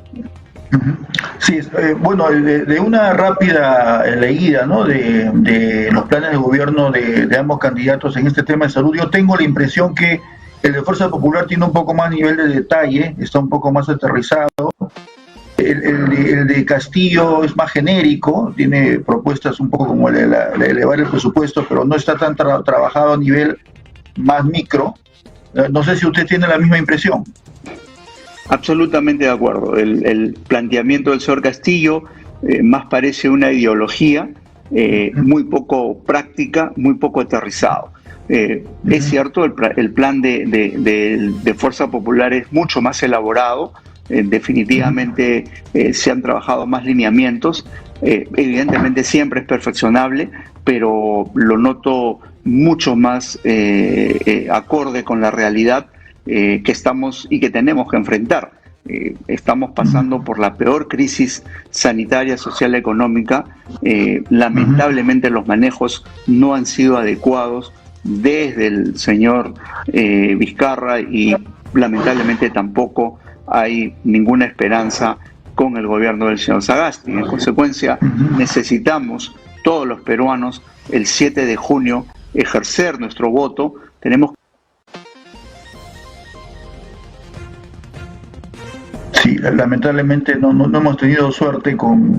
Sí, bueno, de una rápida leída, ¿no?, de los planes de gobierno de ambos candidatos en este tema de salud, yo tengo la impresión que el de Fuerza Popular tiene un poco más nivel de detalle, está un poco más aterrizado. El de Castillo es más genérico, tiene propuestas un poco como elevar el presupuesto, pero no está tan trabajado a nivel más micro. No sé si usted tiene la misma impresión. Absolutamente de acuerdo. El planteamiento del señor Castillo más parece una ideología, muy poco práctica, muy poco aterrizado. Es cierto, el plan de Fuerza Popular es mucho más elaborado, definitivamente se han trabajado más lineamientos, evidentemente siempre es perfeccionable, pero lo noto mucho más acorde con la realidad que estamos y que tenemos que enfrentar. Estamos pasando por la peor crisis sanitaria, social, económica. Lamentablemente los manejos no han sido adecuados desde el señor Vizcarra, y lamentablemente tampoco hay ninguna esperanza con el gobierno del señor Sagasti. En consecuencia, necesitamos todos los peruanos el 7 de junio ejercer nuestro voto. Tenemos Sí, lamentablemente no hemos tenido suerte con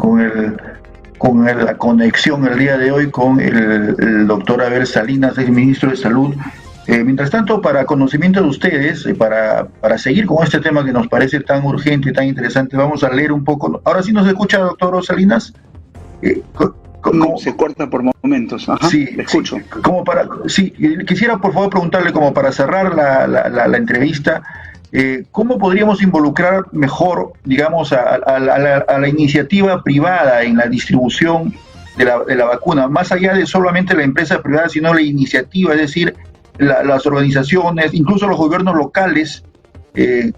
con la conexión el día de hoy con el doctor Abel Salinas, ex ministro de Salud. Mientras tanto, para conocimiento de ustedes, para seguir con este tema que nos parece tan urgente y tan interesante, vamos a leer un poco. Ahora sí nos escucha, doctor Salinas. Se corta por momentos. Ajá, sí, le escucho. Quisiera por favor preguntarle, como para cerrar la entrevista, ¿cómo podríamos involucrar mejor, digamos, a la iniciativa privada en la distribución de la vacuna, más allá de solamente la empresa privada, sino la iniciativa, es decir, las organizaciones, incluso los gobiernos locales?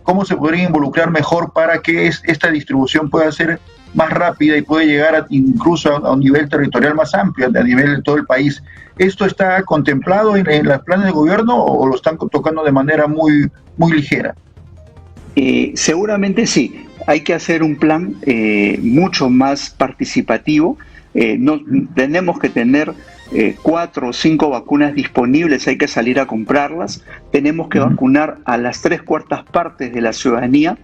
¿Cómo se podría involucrar mejor para que esta distribución pueda ser más rápida y puede llegar incluso a un nivel territorial más amplio, a nivel de todo el país? ¿Esto está contemplado en los planes de gobierno o lo están tocando de manera muy ligera? Seguramente sí. Hay que hacer un plan mucho más participativo. No tenemos que tener 4 o 5 vacunas disponibles, hay que salir a comprarlas. Tenemos que vacunar a las 3/4 partes de la ciudadanía,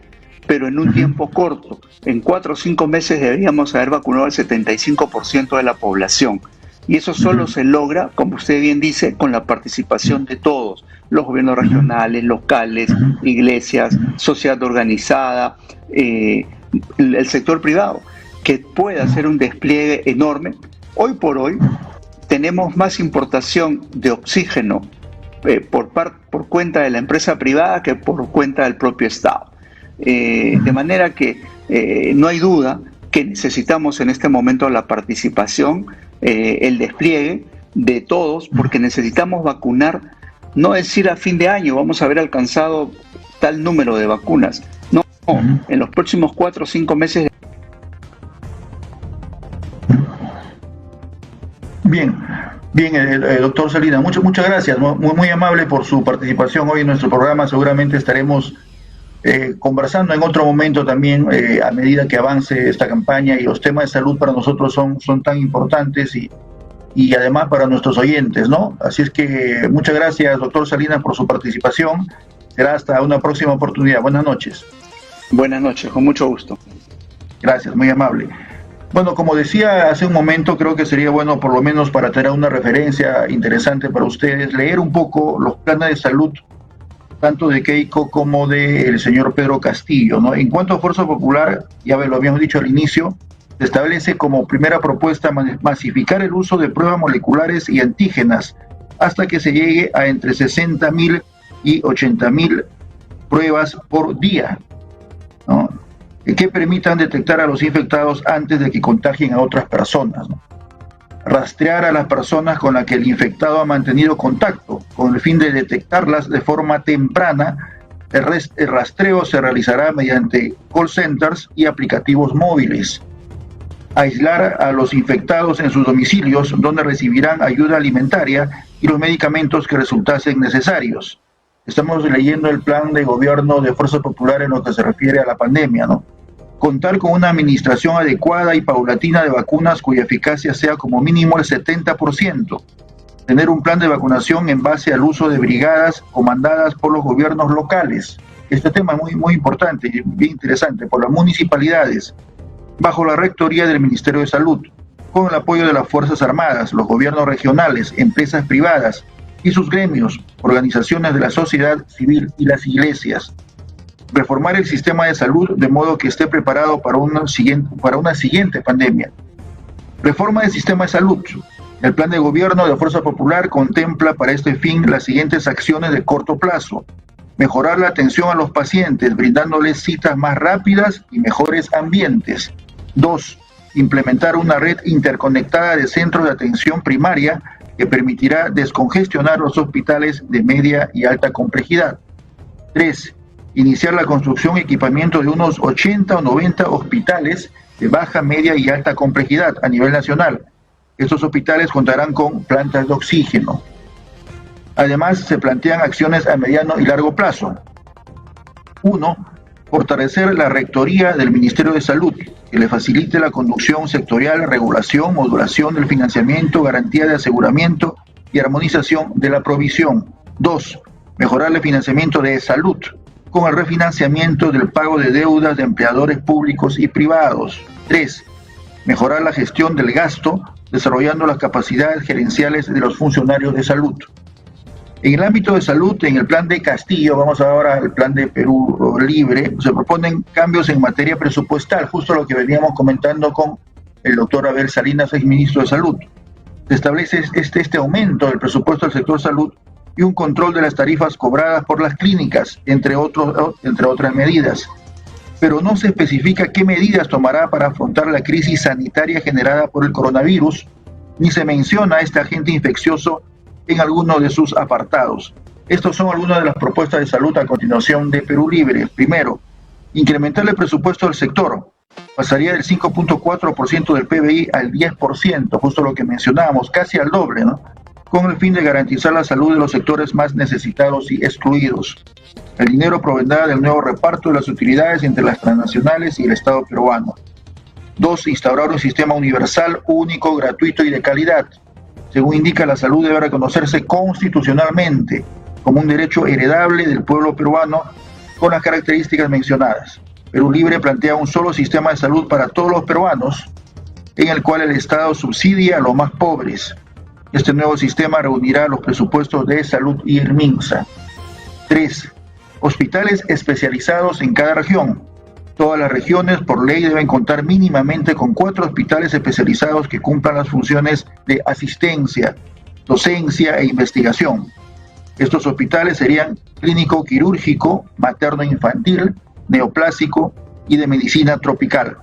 pero en un tiempo corto. En 4 o 5 meses deberíamos haber vacunado al 75% de la población. Y eso solo se logra, como usted bien dice, con la participación de todos, los gobiernos regionales, locales, iglesias, sociedad organizada, el sector privado, que puede hacer un despliegue enorme. Hoy por hoy tenemos más importación de oxígeno por cuenta de la empresa privada que por cuenta del propio Estado. De manera que no hay duda que necesitamos en este momento la participación, el despliegue de todos, porque necesitamos vacunar, no decir a fin de año vamos a haber alcanzado tal número de vacunas, no, en los próximos 4 o 5 meses. Bien, doctor Salinas, muchas gracias, muy amable por su participación hoy en nuestro programa. Seguramente estaremos conversando en otro momento también, a medida que avance esta campaña, y los temas de salud para nosotros son tan importantes y además para nuestros oyentes, ¿no? Así es que muchas gracias, doctor Salinas, por su participación. Será hasta una próxima oportunidad. Buenas noches. Buenas noches, con mucho gusto. Gracias, muy amable. Bueno, como decía hace un momento, creo que sería bueno, por lo menos para tener una referencia interesante para ustedes, leer un poco los planes de salud, tanto de Keiko como del señor Pedro Castillo, ¿no? En cuanto a Fuerza Popular, ya lo habíamos dicho al inicio, se establece como primera propuesta masificar el uso de pruebas moleculares y antígenas hasta que se llegue a entre 60.000 y 80.000 pruebas por día, ¿no?, que permitan detectar a los infectados antes de que contagien a otras personas, ¿no? Rastrear a las personas con las que el infectado ha mantenido contacto, con el fin de detectarlas de forma temprana. El rastreo se realizará mediante call centers y aplicativos móviles. Aislar a los infectados en sus domicilios, donde recibirán ayuda alimentaria y los medicamentos que resultasen necesarios. Estamos leyendo el plan de gobierno de Fuerza Popular en lo que se refiere a la pandemia, ¿no? Contar con una administración adecuada y paulatina de vacunas cuya eficacia sea como mínimo el 70%. Tener un plan de vacunación en base al uso de brigadas comandadas por los gobiernos locales. Este tema es muy importante y bien interesante, por las municipalidades, bajo la rectoría del Ministerio de Salud, con el apoyo de las Fuerzas Armadas, los gobiernos regionales, empresas privadas y sus gremios, organizaciones de la sociedad civil y las iglesias. Reformar el sistema de salud de modo que esté preparado para una siguiente pandemia. Reforma del sistema de salud. El plan de gobierno de Fuerza Popular contempla para este fin las siguientes acciones de corto plazo. Mejorar la atención a los pacientes, brindándoles citas más rápidas y mejores ambientes. 2. Implementar una red interconectada de centros de atención primaria que permitirá descongestionar los hospitales de media y alta complejidad. 3. Iniciar la construcción y equipamiento de unos 80 o 90 hospitales de baja, media y alta complejidad a nivel nacional. Estos hospitales contarán con plantas de oxígeno. Además, se plantean acciones a mediano y largo plazo. 1. Fortalecer la rectoría del Ministerio de Salud, que le facilite la conducción sectorial, regulación, modulación del financiamiento, garantía de aseguramiento y armonización de la provisión. 2. Mejorar el financiamiento de salud, con el refinanciamiento del pago de deudas de empleadores públicos y privados. 3. mejorar la gestión del gasto, desarrollando las capacidades gerenciales de los funcionarios de salud. En el ámbito de salud, en el plan de Castillo, vamos ahora al plan de Perú Libre, se proponen cambios en materia presupuestal, justo lo que veníamos comentando con el doctor Abel Salinas, exministro de Salud. Se establece este aumento del presupuesto del sector salud y un control de las tarifas cobradas por las clínicas, entre otras medidas. Pero no se especifica qué medidas tomará para afrontar la crisis sanitaria generada por el coronavirus, ni se menciona a este agente infeccioso en alguno de sus apartados. Estos son algunas de las propuestas de salud a continuación de Perú Libre. Primero, incrementar el presupuesto del sector. Pasaría del 5.4% del PBI al 10%, justo lo que mencionábamos, casi al doble, ¿no? Con el fin de garantizar la salud de los sectores más necesitados y excluidos. El dinero provendrá del nuevo reparto de las utilidades entre las transnacionales y el Estado peruano. 2. Instaurar un sistema universal, único, gratuito y de calidad. Según indica, la salud debe reconocerse constitucionalmente como un derecho heredable del pueblo peruano con las características mencionadas. Perú Libre plantea un solo sistema de salud para todos los peruanos, en el cual el Estado subsidia a los más pobres. Este nuevo sistema reunirá los presupuestos de salud y el MINSA. 3. Hospitales especializados en cada región. Todas las regiones por ley deben contar mínimamente con 4 hospitales especializados que cumplan las funciones de asistencia, docencia e investigación. Estos hospitales serían clínico quirúrgico, materno-infantil, neoplásico y de medicina tropical.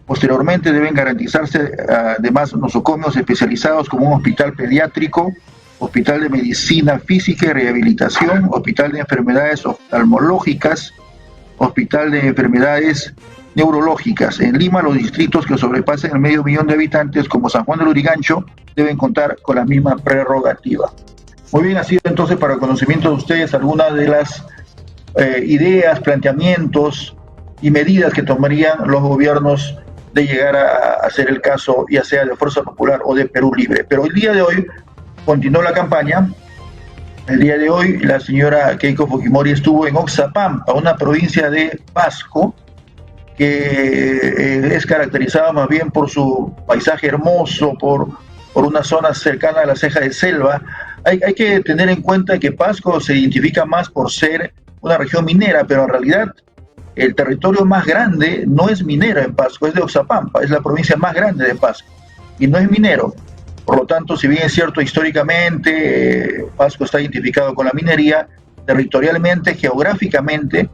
Posteriormente deben garantizarse además nosocomios especializados como un hospital pediátrico, hospital de medicina física y rehabilitación, hospital de enfermedades oftalmológicas, hospital de enfermedades neurológicas. En Lima, los distritos que sobrepasen el 500.000 de habitantes, como San Juan del Lurigancho, deben contar con la misma prerrogativa. Muy bien, ha sido entonces para el conocimiento de ustedes algunas de las ideas, planteamientos y medidas que tomarían los gobiernos de llegar a hacer el caso, ya sea de Fuerza Popular o de Perú Libre. Pero el día de hoy continuó la campaña. El día de hoy la señora Keiko Fujimori estuvo en Oxapampa, una provincia de Pasco, que es caracterizada más bien por su paisaje hermoso, por una zona cercana a la ceja de selva. Hay que tener en cuenta que Pasco se identifica más por ser una región minera, pero en realidad el territorio más grande no es minero en Pasco, es de Oxapampa, es la provincia más grande de Pasco, y no es minero. Por lo tanto, si bien es cierto históricamente Pasco está identificado con la minería, territorialmente, geográficamente,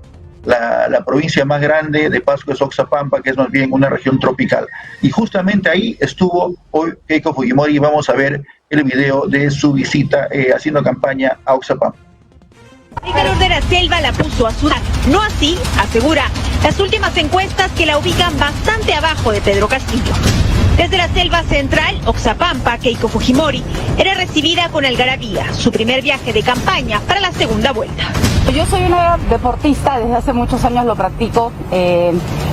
la provincia más grande de Pasco es Oxapampa, que es más bien una región tropical. Y justamente ahí estuvo hoy Keiko Fujimori y vamos a ver el video de su visita haciendo campaña a Oxapampa. El calor de la selva la puso a sudar. No así, asegura, las últimas encuestas que la ubican bastante abajo de Pedro Castillo. Desde la selva central, Oxapampa, Keiko Fujimori era recibida con algarabía, su primer viaje de campaña para la segunda vuelta. Yo soy una deportista, desde hace muchos años lo practico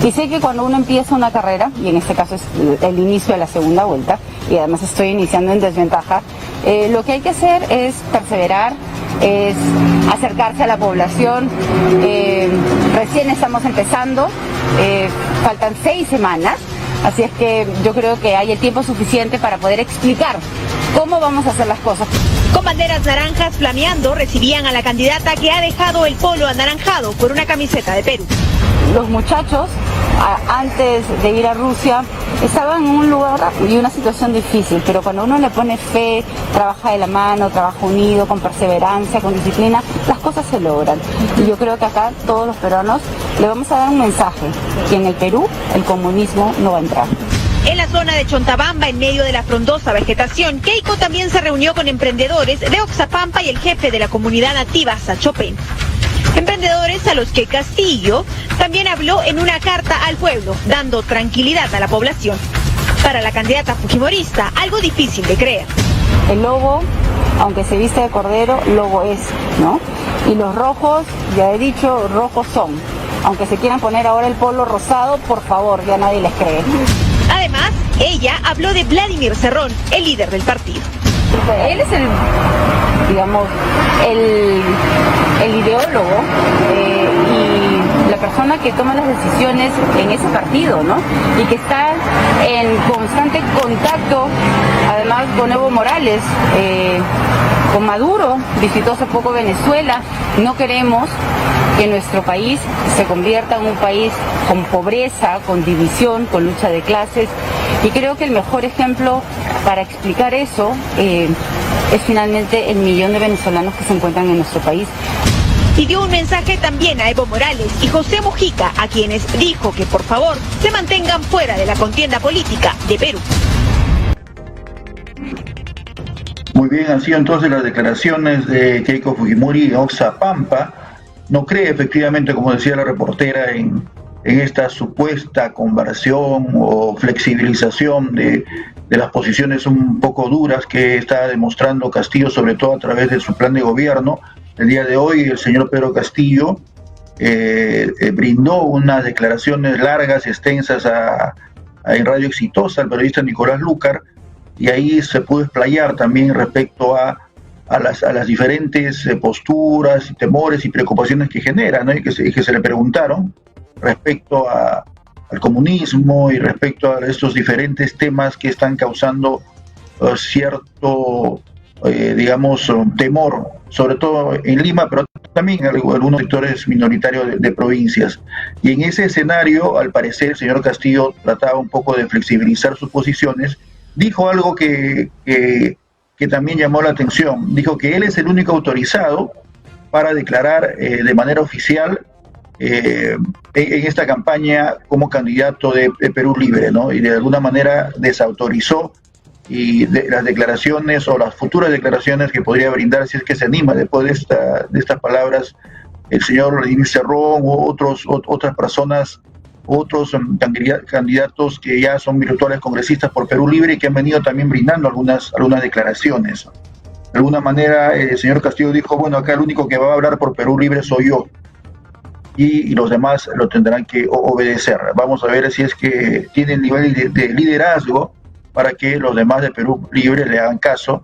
y sé que cuando uno empieza una carrera, y en este caso es el inicio de la segunda vuelta, y además estoy iniciando en desventaja, lo que hay que hacer es perseverar, es acercarse a la población. Recién estamos empezando, faltan 6 semanas. Así es que yo creo que hay el tiempo suficiente para poder explicar cómo vamos a hacer las cosas. Con banderas naranjas flameando, recibían a la candidata que ha dejado el polo anaranjado por una camiseta de Perú. Los muchachos, antes de ir a Rusia, estaban en un lugar y una situación difícil, pero cuando uno le pone fe, trabaja de la mano, trabaja unido, con perseverancia, con disciplina, las cosas se logran. Y yo creo que acá todos los peruanos le vamos a dar un mensaje, que en el Perú el comunismo no va a entrar. En la zona de Chontabamba, en medio de la frondosa vegetación, Keiko también se reunió con emprendedores de Oxapampa y el jefe de la comunidad nativa, Sachopen. Emprendedores a los que Castillo también habló en una carta al pueblo, dando tranquilidad a la población. Para la candidata fujimorista, algo difícil de creer. El lobo, aunque se viste de cordero, lobo es, ¿no? Y los rojos, ya he dicho, rojos son. Aunque se quieran poner ahora el polo rosado, por favor, ya nadie les cree. Además, ella habló de Vladimir Cerrón, el líder del partido. Él es el ideólogo y la persona persona que toma las decisiones en ese partido, ¿no? Y que está en constante contacto, además con Evo Morales, con Maduro, visitó hace poco Venezuela. No queremos que nuestro país se convierta en un país con pobreza, con división, con lucha de clases, y creo que el mejor ejemplo para explicar eso es finalmente el millón de venezolanos que se encuentran en nuestro país. Y dio un mensaje también a Evo Morales y José Mujica, a quienes dijo que por favor se mantengan fuera de la contienda política de Perú. Muy bien, han sido entonces las declaraciones de Keiko Fujimori y Oxapampa. No cree efectivamente, como decía la reportera, en esta supuesta conversión o flexibilización de las posiciones un poco duras que está demostrando Castillo, sobre todo a través de su plan de gobierno. El día de hoy el señor Pedro Castillo brindó unas declaraciones largas y extensas en Radio Exitosa al periodista Nicolás Lúcar, y ahí se pudo explayar también respecto a las diferentes posturas, temores y preocupaciones que genera, ¿no? y que se le preguntaron respecto al comunismo y respecto a estos diferentes temas que están causando cierto, digamos, temor, sobre todo en Lima, pero también en algunos sectores minoritarios de provincias. Y en ese escenario, al parecer, el señor Castillo trataba un poco de flexibilizar sus posiciones. Dijo algo que también llamó la atención. Dijo que él es el único autorizado para declarar de manera oficial en esta campaña como candidato de Perú Libre, ¿no? Y de alguna manera desautorizó las declaraciones o las futuras declaraciones que podría brindar, si es que se anima después de estas palabras, el señor Vladimir Cerrón u otras personas, otros candidatos que ya son virtuales congresistas por Perú Libre y que han venido también brindando algunas declaraciones. De alguna manera el señor Castillo dijo, bueno, acá el único que va a hablar por Perú Libre soy yo, y los demás lo tendrán que obedecer. Vamos a ver si es que tiene el nivel de liderazgo para que los demás de Perú Libre le hagan caso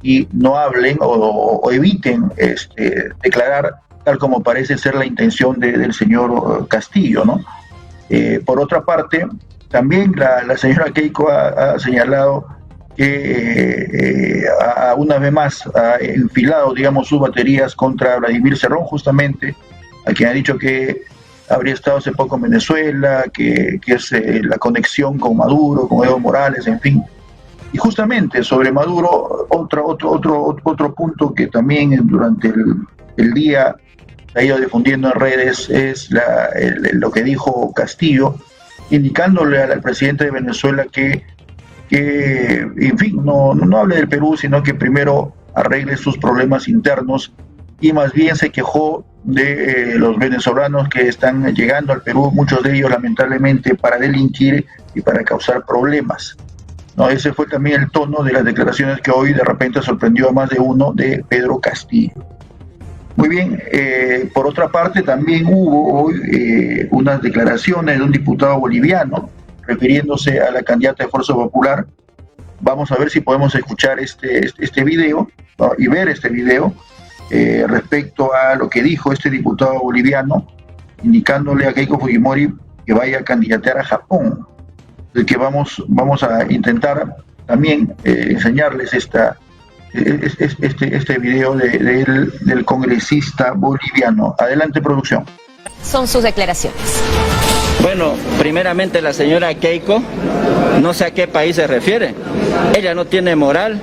y no hablen o eviten declarar tal como parece ser la intención del señor Castillo, ¿no? Por otra parte, también la señora Keiko ha señalado que una vez más ha enfilado, digamos, sus baterías contra Vladimir Cerrón, justamente, a quien ha dicho que habría estado hace poco en Venezuela, que es la conexión con Maduro, con Evo Morales, en fin. Y justamente sobre Maduro, otro punto que también durante el día ha ido difundiendo en redes es lo que dijo Castillo, indicándole al presidente de Venezuela que en fin, no hable del Perú, sino que primero arregle sus problemas internos, y más bien se quejó de los venezolanos que están llegando al Perú, muchos de ellos lamentablemente para delinquir y para causar problemas, ¿no? Ese fue también el tono de las declaraciones que hoy de repente sorprendió a más de uno de Pedro Castillo. Muy bien, por otra parte también hubo hoy unas declaraciones de un diputado boliviano refiriéndose a la candidata de Fuerza Popular. Vamos a ver si podemos escuchar este video, ¿no? Y ver este video respecto a lo que dijo este diputado boliviano, indicándole a Keiko Fujimori que vaya a candidatear a Japón. El que vamos a intentar también enseñarles este video del congresista boliviano. Adelante, producción. Son sus declaraciones. Bueno, primeramente la señora Keiko, no sé a qué país se refiere. Ella no tiene moral.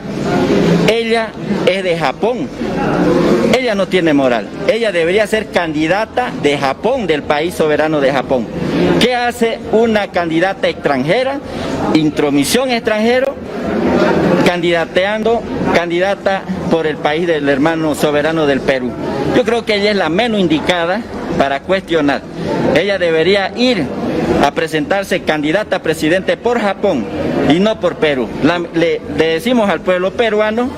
Ella es de Japón. Ella no tiene moral. Ella debería ser candidata de Japón, del país soberano de Japón. ¿Qué hace una candidata extranjera? Intromisión extranjero, candidata por el país del hermano soberano del Perú. Yo creo que ella es la menos indicada para cuestionar. Ella debería ir a presentarse candidata a presidente por Japón y no por Perú. Le decimos al pueblo peruano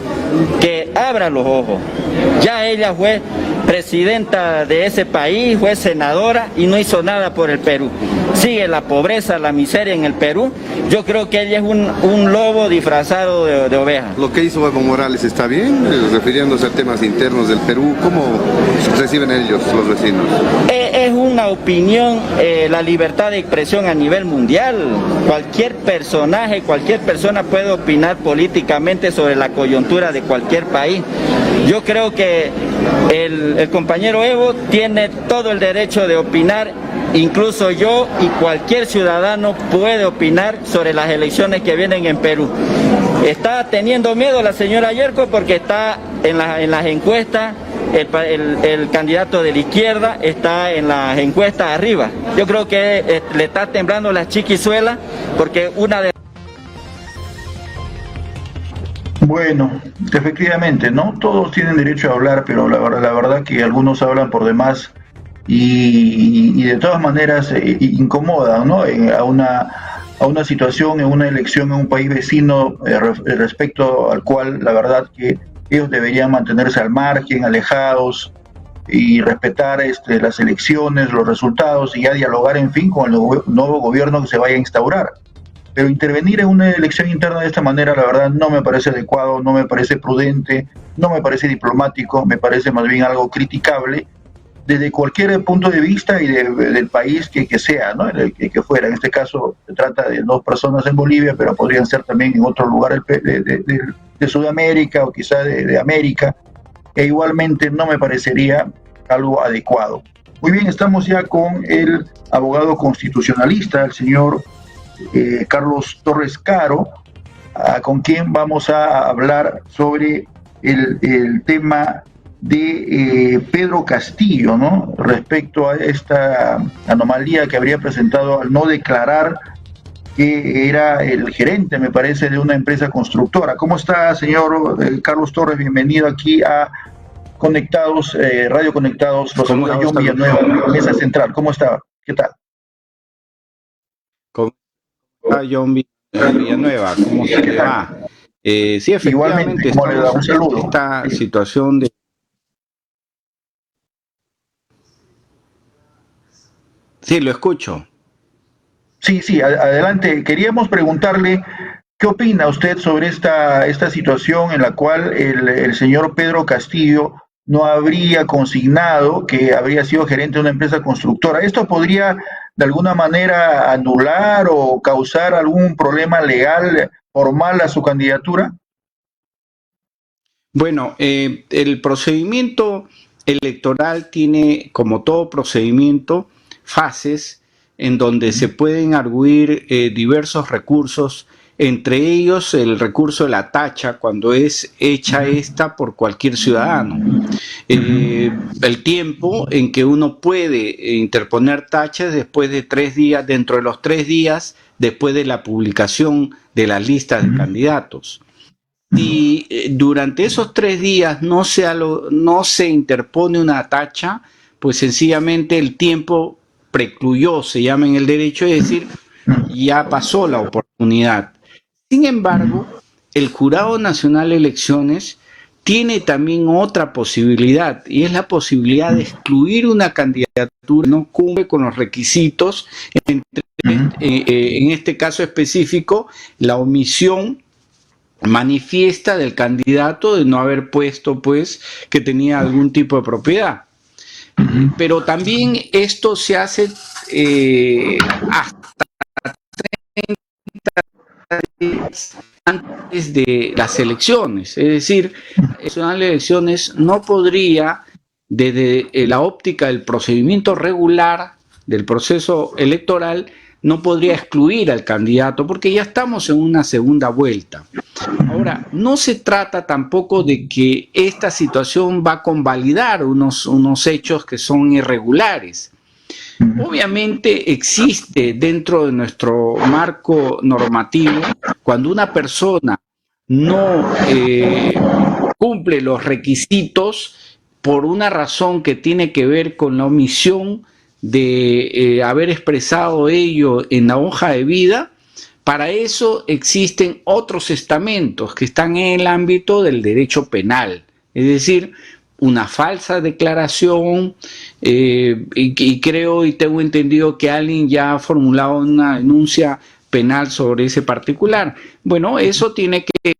que abra los ojos. Ya ella fue presidenta de ese país, fue senadora y no hizo nada por el Perú. Sigue la pobreza, la miseria en el Perú. Yo creo que ella es un lobo disfrazado de oveja. Lo que hizo Evo Morales está bien, refiriéndose a temas internos del Perú. ¿Cómo reciben ellos, los vecinos? Es un una opinión, la libertad de expresión a nivel mundial. Cualquier personaje, cualquier persona puede opinar políticamente sobre la coyuntura de cualquier país. Yo creo que el compañero Evo tiene todo el derecho de opinar. Incluso yo y cualquier ciudadano puede opinar sobre las elecciones que vienen en Perú. Está teniendo miedo la señora Yerko porque está en las encuestas, el candidato de la izquierda está en las encuestas arriba. Yo creo que le está temblando la chiquizuela porque una de... Bueno, efectivamente, ¿no? Todos tienen derecho a hablar, pero la verdad que algunos hablan por demás y de todas maneras incomodan, ¿no? A una situación, en una elección en un país vecino respecto al cual la verdad que ellos deberían mantenerse al margen, alejados y respetar las elecciones, los resultados y ya dialogar, en fin, con el nuevo gobierno que se vaya a instaurar. Pero intervenir en una elección interna de esta manera, la verdad, no me parece adecuado, no me parece prudente, no me parece diplomático, me parece más bien algo criticable desde cualquier punto de vista y del país que sea, ¿no? Que fuera. En este caso se trata de 2 personas en Bolivia, pero podrían ser también en otro lugar de Sudamérica o quizá de América, e igualmente no me parecería algo adecuado. Muy bien, estamos ya con el abogado constitucionalista, el señor Carlos Torres Caro, con quien vamos a hablar sobre el tema de Pedro Castillo, ¿no? Respecto a esta anomalía que habría presentado al no declarar que era el gerente, me parece, de una empresa constructora. ¿Cómo está, señor Carlos Torres? Bienvenido aquí a Conectados, Radio Conectados, los saluda John Villanueva, mesa central. ¿Cómo está? ¿Qué tal? ¿Cómo está John Villanueva? ¿Cómo se le va? Sí, efectivamente, estamos en esta situación de... Sí, lo escucho. Sí, adelante. Queríamos preguntarle, ¿qué opina usted sobre esta situación en la cual el señor Pedro Castillo no habría consignado que habría sido gerente de una empresa constructora? ¿Esto podría de alguna manera anular o causar algún problema legal formal a su candidatura? Bueno, el procedimiento electoral tiene, como todo procedimiento, fases en donde se pueden arguir diversos recursos, entre ellos el recurso de la tacha, cuando es hecha esta por cualquier ciudadano. El tiempo en que uno puede interponer tachas después de 3 días, dentro de los 3 días después de la publicación de la lista de candidatos. Si durante esos 3 días no se interpone una tacha, pues sencillamente el tiempo precluyó, se llama en el derecho, es decir, ya pasó la oportunidad. Sin embargo, el Jurado Nacional de Elecciones tiene también otra posibilidad, y es la posibilidad de excluir una candidatura que no cumple con los requisitos, en este caso específico, la omisión manifiesta del candidato de no haber puesto, pues, que tenía algún tipo de propiedad. Pero también esto se hace hasta 30 días antes de las elecciones. Es decir, el Nacional de Elecciones no podría, desde la óptica del procedimiento regular del proceso electoral, no podría excluir al candidato porque ya estamos en una segunda vuelta. Ahora, no se trata tampoco de que esta situación va a convalidar unos hechos que son irregulares. Obviamente existe dentro de nuestro marco normativo, cuando una persona no cumple los requisitos por una razón que tiene que ver con la omisión de haber expresado ello en la hoja de vida. Para eso existen otros estamentos que están en el ámbito del derecho penal, es decir, una falsa declaración, y creo y tengo entendido que alguien ya ha formulado una denuncia penal sobre ese particular. Bueno, eso tiene que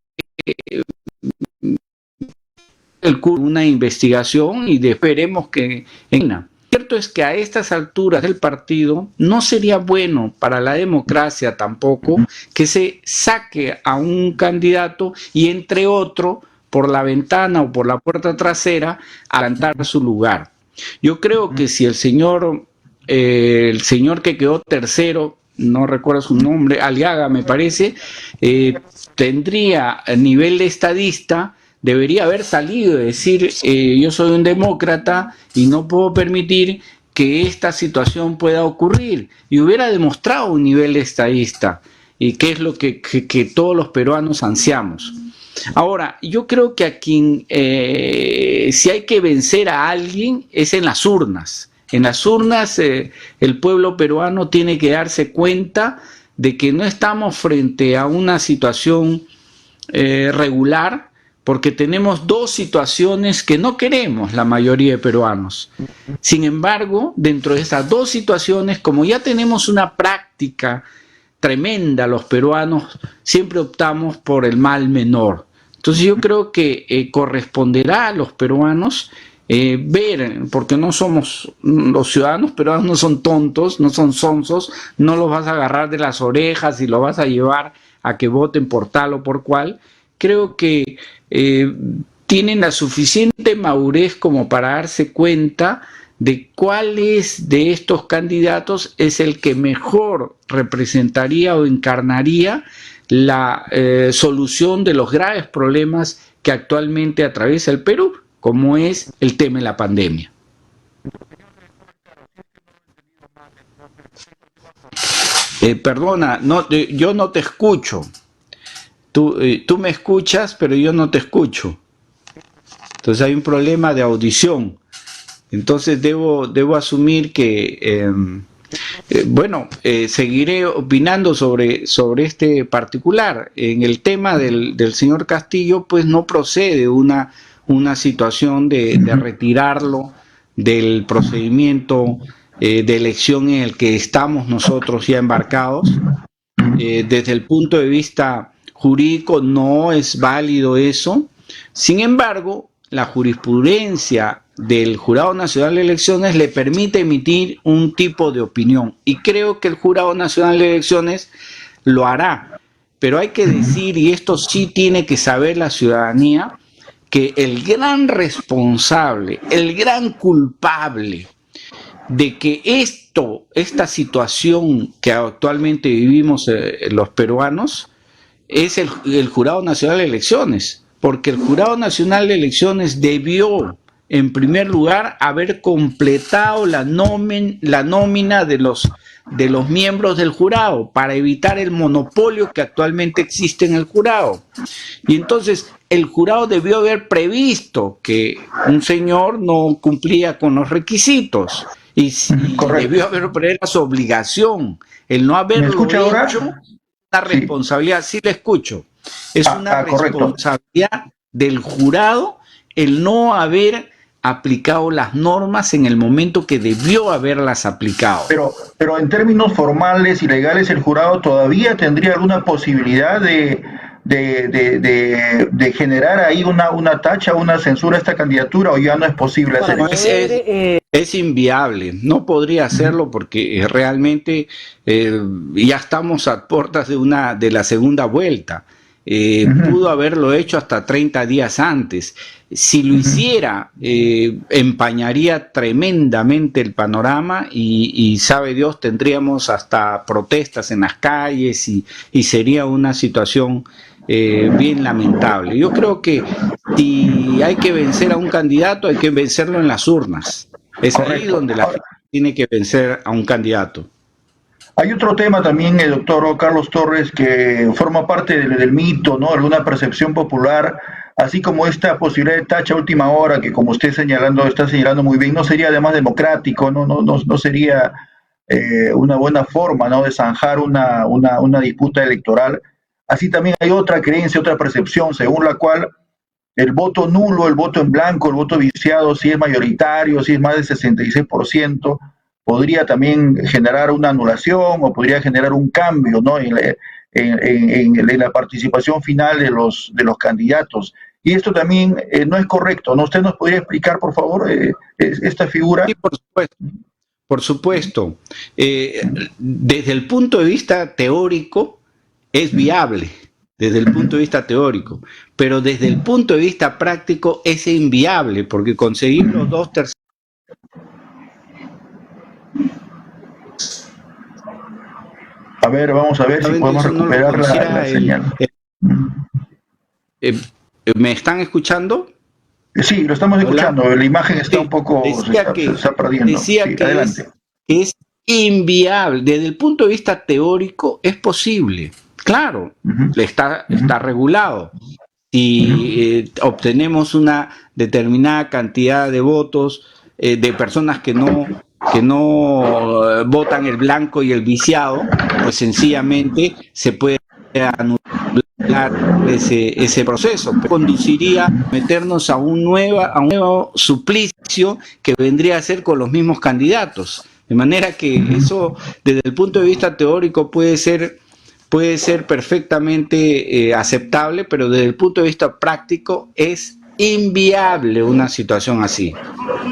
una investigación y esperemos que en cierto cierto es que a estas alturas del partido no sería bueno para la democracia tampoco que se saque a un candidato y entre otro por la ventana o por la puerta trasera a cantar su lugar. Yo creo que si el señor que quedó tercero, no recuerdo su nombre, Aliaga me parece, tendría a nivel de estadista, debería haber salido y decir yo soy un demócrata y no puedo permitir que esta situación pueda ocurrir, y hubiera demostrado un nivel de estadista, y que es lo que todos los peruanos ansiamos. Ahora, yo creo que a quien si hay que vencer a alguien es en las urnas. En las urnas el pueblo peruano tiene que darse cuenta de que no estamos frente a una situación regular, porque tenemos dos situaciones que no queremos la mayoría de peruanos. Sin embargo, dentro de estas dos situaciones, como ya tenemos una práctica tremenda los peruanos, siempre optamos por el mal menor. Entonces yo creo que corresponderá a los peruanos ver, porque no somos, los ciudadanos peruanos no son tontos, no son sonsos, no los vas a agarrar de las orejas y los vas a llevar a que voten por tal o por cual. Creo que tienen la suficiente madurez como para darse cuenta de cuál es de estos candidatos es el que mejor representaría o encarnaría la solución de los graves problemas que actualmente atraviesa el Perú, como es el tema de la pandemia. Perdona, no, yo no te escucho. Tú me escuchas, pero yo no te escucho. Entonces hay un problema de audición. Entonces debo asumir que, seguiré opinando sobre este particular. En el tema del señor Castillo, pues no procede una situación de retirarlo del procedimiento de elección en el que estamos nosotros ya embarcados. Desde el punto de vista jurídico no es válido eso. Sin embargo, la jurisprudencia del Jurado Nacional de Elecciones le permite emitir un tipo de opinión, y creo que el Jurado Nacional de Elecciones lo hará. Pero hay que decir, y esto sí tiene que saber la ciudadanía, que el gran responsable, el gran culpable de que esta situación que actualmente vivimos los peruanos es el Jurado Nacional de Elecciones, porque el Jurado Nacional de Elecciones debió, en primer lugar, haber completado la nómina de los miembros del jurado para evitar el monopolio que actualmente existe en el jurado. Y entonces el jurado debió haber previsto que un señor no cumplía con los requisitos y debió haber previsto su obligación. El no haberlo hecho, una responsabilidad, sí le escucho, es una responsabilidad del jurado el no haber aplicado las normas en el momento que debió haberlas aplicado. Pero en términos formales y legales, el jurado todavía tendría alguna posibilidad de generar ahí una tacha, una censura a esta candidatura, o ya no es posible hacer eso. Es inviable, no podría hacerlo porque realmente ya estamos a puertas de la segunda vuelta. Pudo haberlo hecho hasta 30 días antes. Si lo hiciera, empañaría tremendamente el panorama y sabe Dios, tendríamos hasta protestas en las calles y sería una situación bien lamentable. Yo creo que si hay que vencer a un candidato, hay que vencerlo en las urnas. Es ahí donde la gente tiene que vencer a un candidato. Hay otro tema también, el doctor Carlos Torres, que forma parte del mito, ¿no? Alguna percepción popular, así como esta posibilidad de tacha a última hora, que como usted está señalando muy bien, no sería además democrático, no sería una buena forma, ¿no?, de zanjar una disputa electoral. Así también hay otra creencia, otra percepción, según la cual el voto nulo, el voto en blanco, el voto viciado, si es mayoritario, si es más del 66%, podría también generar una anulación o podría generar un cambio, ¿no?, en la participación final de los candidatos. y esto también no es correcto, ¿no? ¿Usted nos podría explicar, por favor, esta figura? Sí, por supuesto. Por supuesto. Desde el punto de vista teórico es viable, desde el punto de vista teórico, pero desde el punto de vista práctico es inviable, porque conseguir los 2/3. A ver, vamos a ver si podemos recuperar la señal. ¿Me están escuchando? Sí, lo estamos escuchando. La imagen está un poco... se está perdiendo. Decía sí, que adelante. es inviable. Desde el punto de vista teórico es posible. Claro, está regulado. Si obtenemos una determinada cantidad de votos de personas que no votan el blanco y el viciado, pues sencillamente se puede anular ese proceso. Conduciría a meternos a un nuevo suplicio que vendría a ser con los mismos candidatos. De manera que eso, desde el punto de vista teórico, puede ser perfectamente aceptable, pero desde el punto de vista práctico es inviable una situación así.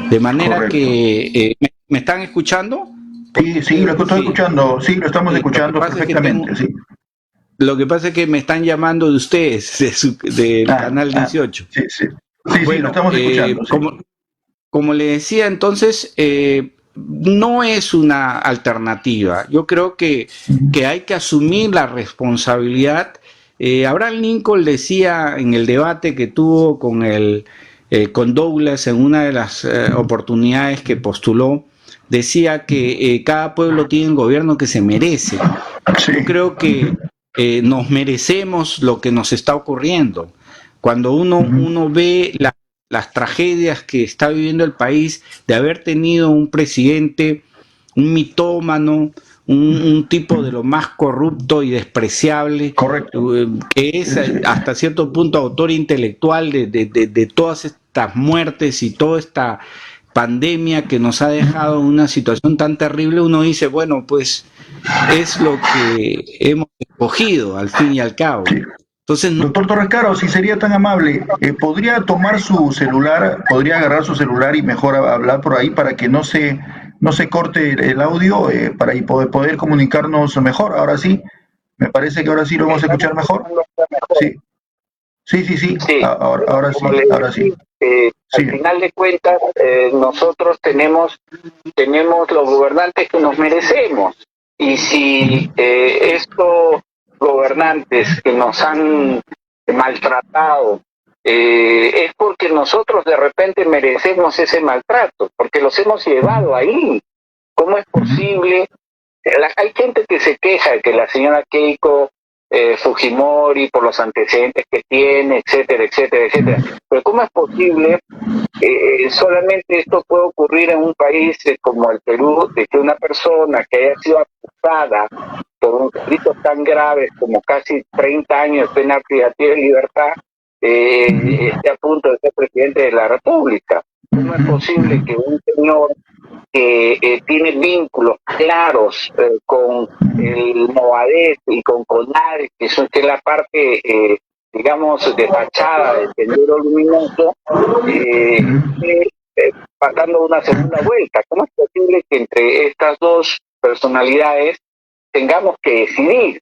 De manera Correcto. que... ¿Me están escuchando? Sí, lo estoy escuchando. Sí, lo estamos escuchando perfectamente. Sí. Lo que pasa es que me están llamando de ustedes, del canal 18. Sí, bueno, lo estamos escuchando. Como le decía, entonces, no es una alternativa. Yo creo que hay que asumir la responsabilidad. Abraham Lincoln decía en el debate que tuvo con Douglas en una de las oportunidades que postuló, decía que cada pueblo tiene un gobierno que se merece. Yo creo que nos merecemos lo que nos está ocurriendo. Cuando uno ve las tragedias que está viviendo el país, de haber tenido un presidente, un mitómano, un tipo de lo más corrupto y despreciable, que es hasta cierto punto autor intelectual de todas estas muertes y toda esta pandemia que nos ha dejado en una situación tan terrible, uno dice, bueno, pues es lo que hemos escogido al fin y al cabo. Entonces, Doctor Torres Caro, si sería tan amable, ¿podría tomar su celular, podría agarrar su celular y mejor hablar por ahí para que no se corte el audio, para poder comunicarnos mejor? Ahora sí, me parece que ahora sí lo vamos a escuchar mejor. Sí. Ahora sí. Al final de cuentas, nosotros tenemos los gobernantes que nos merecemos. Y si estos gobernantes que nos han maltratado, es porque nosotros de repente merecemos ese maltrato, porque los hemos llevado ahí. ¿Cómo es posible? Hay gente que se queja de que la señora Keiko Fujimori, por los antecedentes que tiene, etcétera. Pero ¿cómo es posible solamente esto puede ocurrir en un país como el Perú, de que una persona que haya sido acusada por un delito tan grave como casi 30 años de pena privativa de libertad esté a punto de ser presidente de la República? ¿Cómo es posible que un señor que tiene vínculos claros con el Movadef y con CONADE, que es la parte, digamos, de fachada del Sendero Luminoso, pasando una segunda vuelta? ¿Cómo es posible que entre estas dos personalidades tengamos que decidir?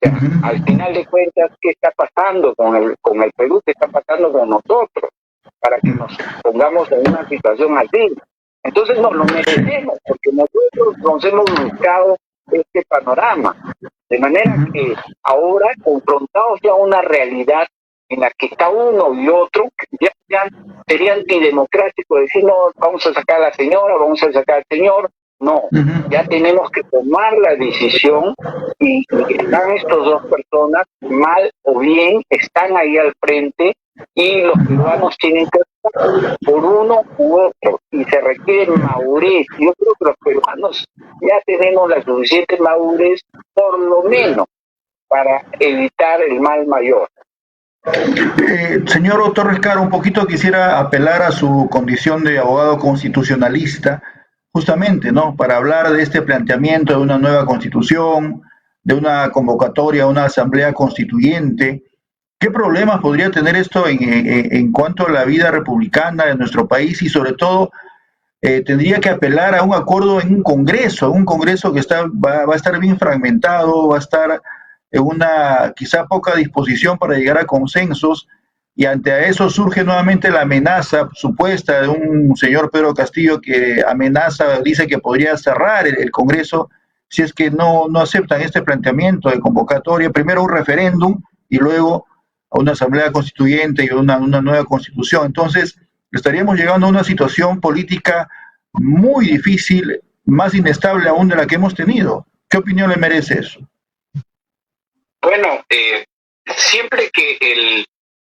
O sea, al final de cuentas, ¿qué está pasando con el Perú? ¿Qué está pasando con nosotros? Para que nos pongamos en una situación así. Entonces nos lo merecemos, porque nosotros nos hemos buscado este panorama. De manera que ahora, confrontados ya a una realidad en la que está uno y otro, ya sería antidemocrático decir, no, vamos a sacar a la señora, vamos a sacar al señor. No, ya tenemos que tomar la decisión y están estas dos personas, mal o bien, están ahí al frente y los peruanos tienen que optar por uno u otro y se requiere madurez. Yo creo que los peruanos ya tenemos la suficiente madurez, por lo menos, para evitar el mal mayor. Señor Torres Caro, un poquito quisiera apelar a su condición de abogado constitucionalista, justamente, ¿no?, para hablar de este planteamiento de una nueva constitución, de una convocatoria a una asamblea constituyente. ¿Qué problemas podría tener esto en cuanto a la vida republicana de nuestro país? Y sobre todo, tendría que apelar a un acuerdo en un Congreso que va a estar bien fragmentado, va a estar en una quizá poca disposición para llegar a consensos, y ante eso surge nuevamente la amenaza supuesta de un señor Pedro Castillo que amenaza, dice que podría cerrar el Congreso si es que no aceptan este planteamiento de convocatoria, primero un referéndum y luego a una asamblea constituyente y una nueva constitución. Entonces, estaríamos llegando a una situación política muy difícil, más inestable aún de la que hemos tenido. ¿Qué opinión le merece eso? Bueno, siempre que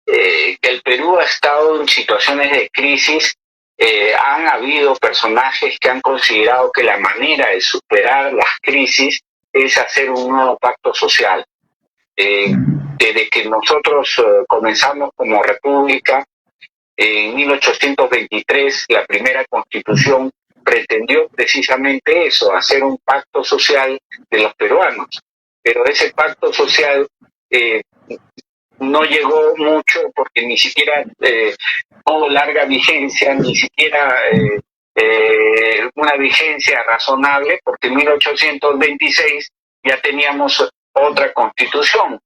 el Perú ha estado en situaciones de crisis, han habido personajes que han considerado que la manera de superar las crisis es hacer un nuevo pacto social. Desde que nosotros comenzamos como república, en 1823, la primera constitución pretendió precisamente eso, hacer un pacto social de los peruanos. Pero ese pacto social no llegó mucho porque ni siquiera tuvo larga vigencia, ni siquiera una vigencia razonable, porque en 1826 ya teníamos otra constitución,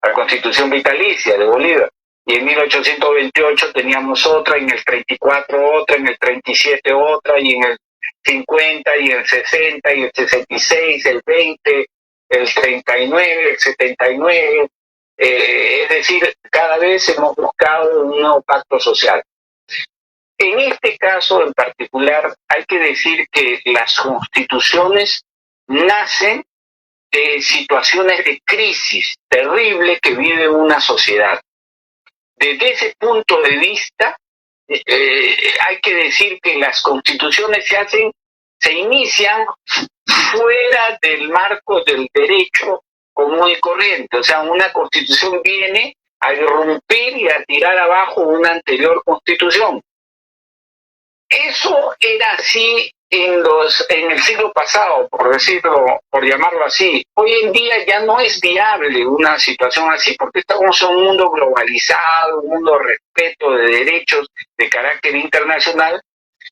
la constitución vitalicia de Bolívar, y en 1828 teníamos otra, en el 34 otra, en el 37 otra, y en el 50, y el 60, y el 66, el 20, el 39, el 79, es decir, cada vez hemos buscado un nuevo pacto social. En este caso en particular hay que decir que las constituciones nacen de situaciones de crisis terrible que vive una sociedad. Desde ese punto de vista, hay que decir que las constituciones se inician fuera del marco del derecho común y corriente. O sea, una constitución viene a irrumpir y a tirar abajo una anterior constitución. Eso era así en el siglo pasado, por llamarlo así. Hoy en día ya no es viable una situación así porque estamos en un mundo globalizado, un mundo de respeto de derechos de carácter internacional,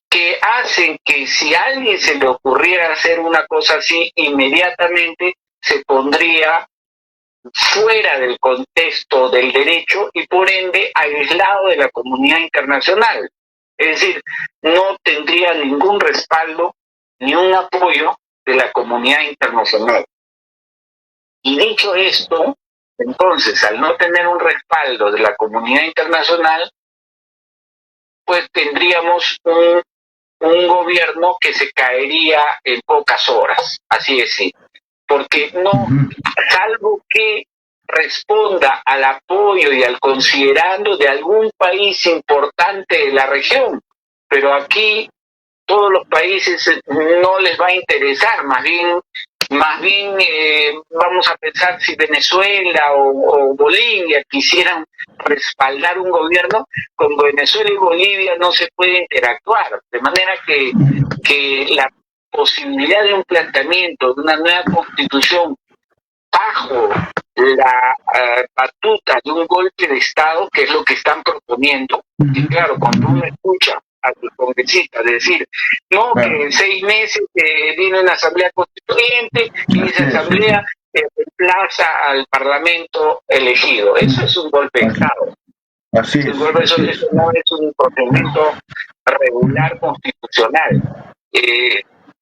que hacen que si a alguien se le ocurriera hacer una cosa así, inmediatamente se pondría fuera del contexto del derecho y por ende aislado de la comunidad internacional. Es decir, no tendría ningún respaldo ni un apoyo de la comunidad internacional. Y dicho esto, entonces, al no tener un respaldo de la comunidad internacional, pues tendríamos un gobierno que se caería en pocas horas, así es, sí. Porque no, salvo que responda al apoyo y al considerando de algún país importante de la región, pero aquí todos los países no les va a interesar, más bien vamos a pensar si Venezuela o Bolivia quisieran respaldar un gobierno, con Venezuela y Bolivia no se puede interactuar, de manera que la posibilidad de un planteamiento de una nueva constitución bajo la batuta de un golpe de Estado, que es lo que están proponiendo, y claro, cuando uno escucha a sus congresistas decir, no, que en 6 meses viene una asamblea constituyente y esa asamblea reemplaza al parlamento elegido, eso es un golpe de Estado. Eso no es un procedimiento regular constitucional.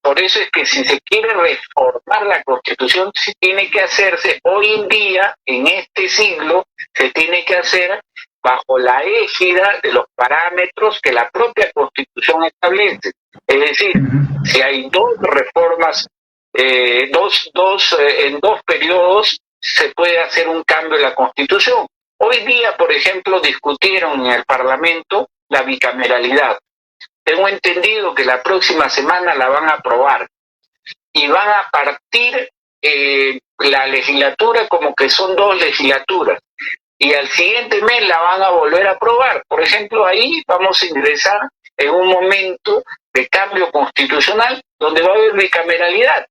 Por eso es que si se quiere reformar la Constitución, se tiene que hacerse hoy en día, en este siglo, se tiene que hacer bajo la égida de los parámetros que la propia Constitución establece. Es decir, si hay 2 reformas, en 2 periodos, se puede hacer un cambio en la Constitución. Hoy día, por ejemplo, discutieron en el Parlamento la bicameralidad. Tengo entendido que la próxima semana la van a aprobar y van a partir la legislatura como que son 2 legislaturas y al siguiente mes la van a volver a aprobar. Por ejemplo, ahí vamos a ingresar en un momento de cambio constitucional donde va a haber bicameralidad.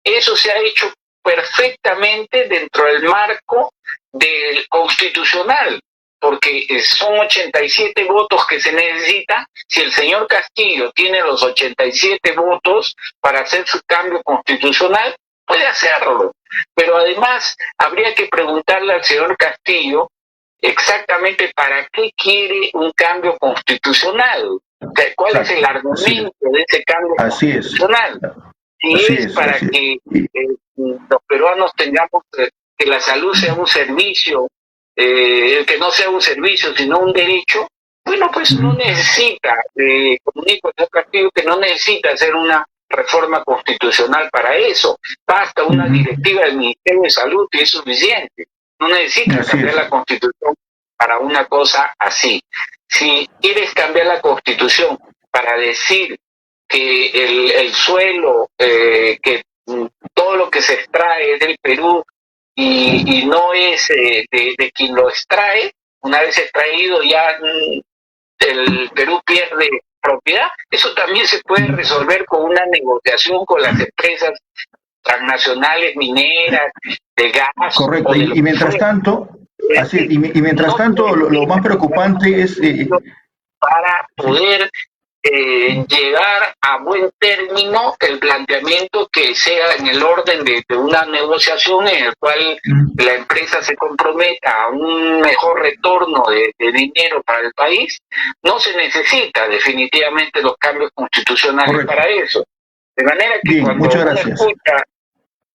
Eso se ha hecho perfectamente dentro del marco del constitucional, porque son 87 votos que se necesitan. Si el señor Castillo tiene los 87 votos para hacer su cambio constitucional, puede hacerlo. Pero además habría que preguntarle al señor Castillo exactamente para qué quiere un cambio constitucional. O sea, ¿cuál es el argumento de ese cambio constitucional? Si es para que los peruanos tengamos que la salud sea un servicio, que no sea un servicio sino un derecho, bueno, pues no necesita, comunico al señor Castillo que no necesita hacer una reforma constitucional para eso. Basta una directiva del Ministerio de Salud y es suficiente. No necesita cambiar la Constitución para una cosa así. Si quieres cambiar la Constitución para decir que el suelo, que todo lo que se extrae es del Perú y no es de quien lo extrae, una vez extraído ya el Perú pierde propiedad, eso también se puede resolver con una negociación con las empresas transnacionales mineras, de gas. Correcto, y mientras tanto, lo más preocupante es para poder llegar a buen término el planteamiento que sea en el orden de una negociación en el cual la empresa se comprometa a un mejor retorno de dinero para el país. No se necesita definitivamente los cambios constitucionales para eso. De manera que cuando uno escucha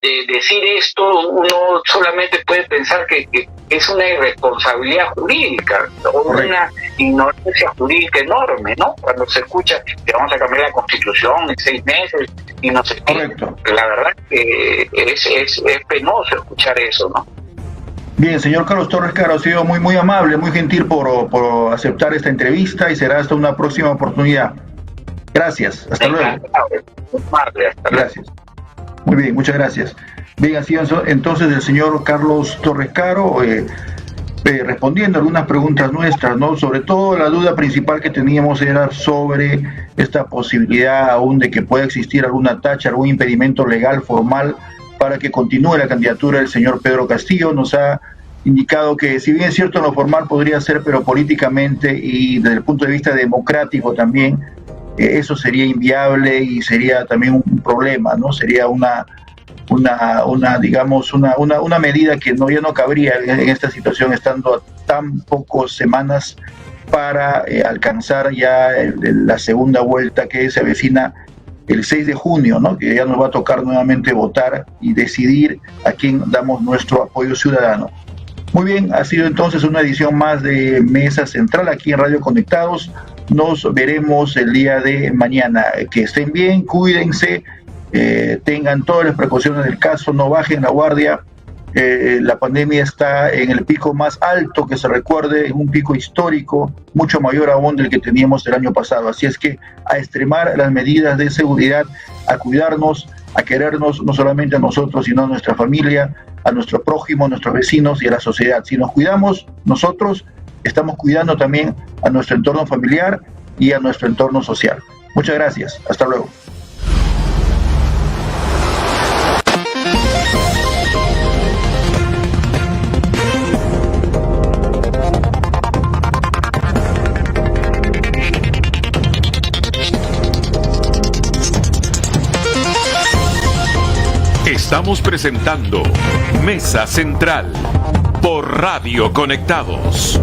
decir esto, uno solamente puede pensar que es una irresponsabilidad jurídica o una ignorancia jurídica enorme, ¿no? Cuando se escucha que vamos a cambiar la Constitución en 6 meses y no sé qué. La verdad que es penoso escuchar eso, ¿no? Bien, señor Carlos Torres Caro, ha sido muy amable, muy gentil por aceptar esta entrevista y será hasta una próxima oportunidad. Gracias, hasta luego. Gracias. Muy bien, muchas gracias. Bien, así entonces el señor Carlos Torres Caro respondiendo a algunas preguntas nuestras, ¿no? Sobre todo la duda principal que teníamos era sobre esta posibilidad aún de que pueda existir alguna tacha, algún impedimento legal formal para que continúe la candidatura del señor Pedro Castillo. Nos ha indicado que si bien es cierto en lo formal podría ser, pero políticamente y desde el punto de vista democrático también, eso sería inviable y sería también un problema, ¿no? Sería una medida que ya no cabría en esta situación, estando a tan pocas semanas para alcanzar ya la segunda vuelta que se avecina el 6 de junio, ¿no? Que ya nos va a tocar nuevamente votar y decidir a quién damos nuestro apoyo ciudadano. Muy bien, ha sido entonces una edición más de Mesa Central aquí en Radio Conectados. Nos veremos el día de mañana. Que estén bien, cuídense, tengan todas las precauciones del caso, no bajen la guardia. La pandemia está en el pico más alto que se recuerde, en un pico histórico, mucho mayor aún del que teníamos el año pasado. Así es que a extremar las medidas de seguridad, a cuidarnos, a querernos, no solamente a nosotros, sino a nuestra familia, a nuestro prójimo, a nuestros vecinos y a la sociedad. Si nos cuidamos nosotros, estamos cuidando también a nuestro entorno familiar y a nuestro entorno social. Muchas gracias. Hasta luego. Estamos presentando Mesa Central por Radio Conectados.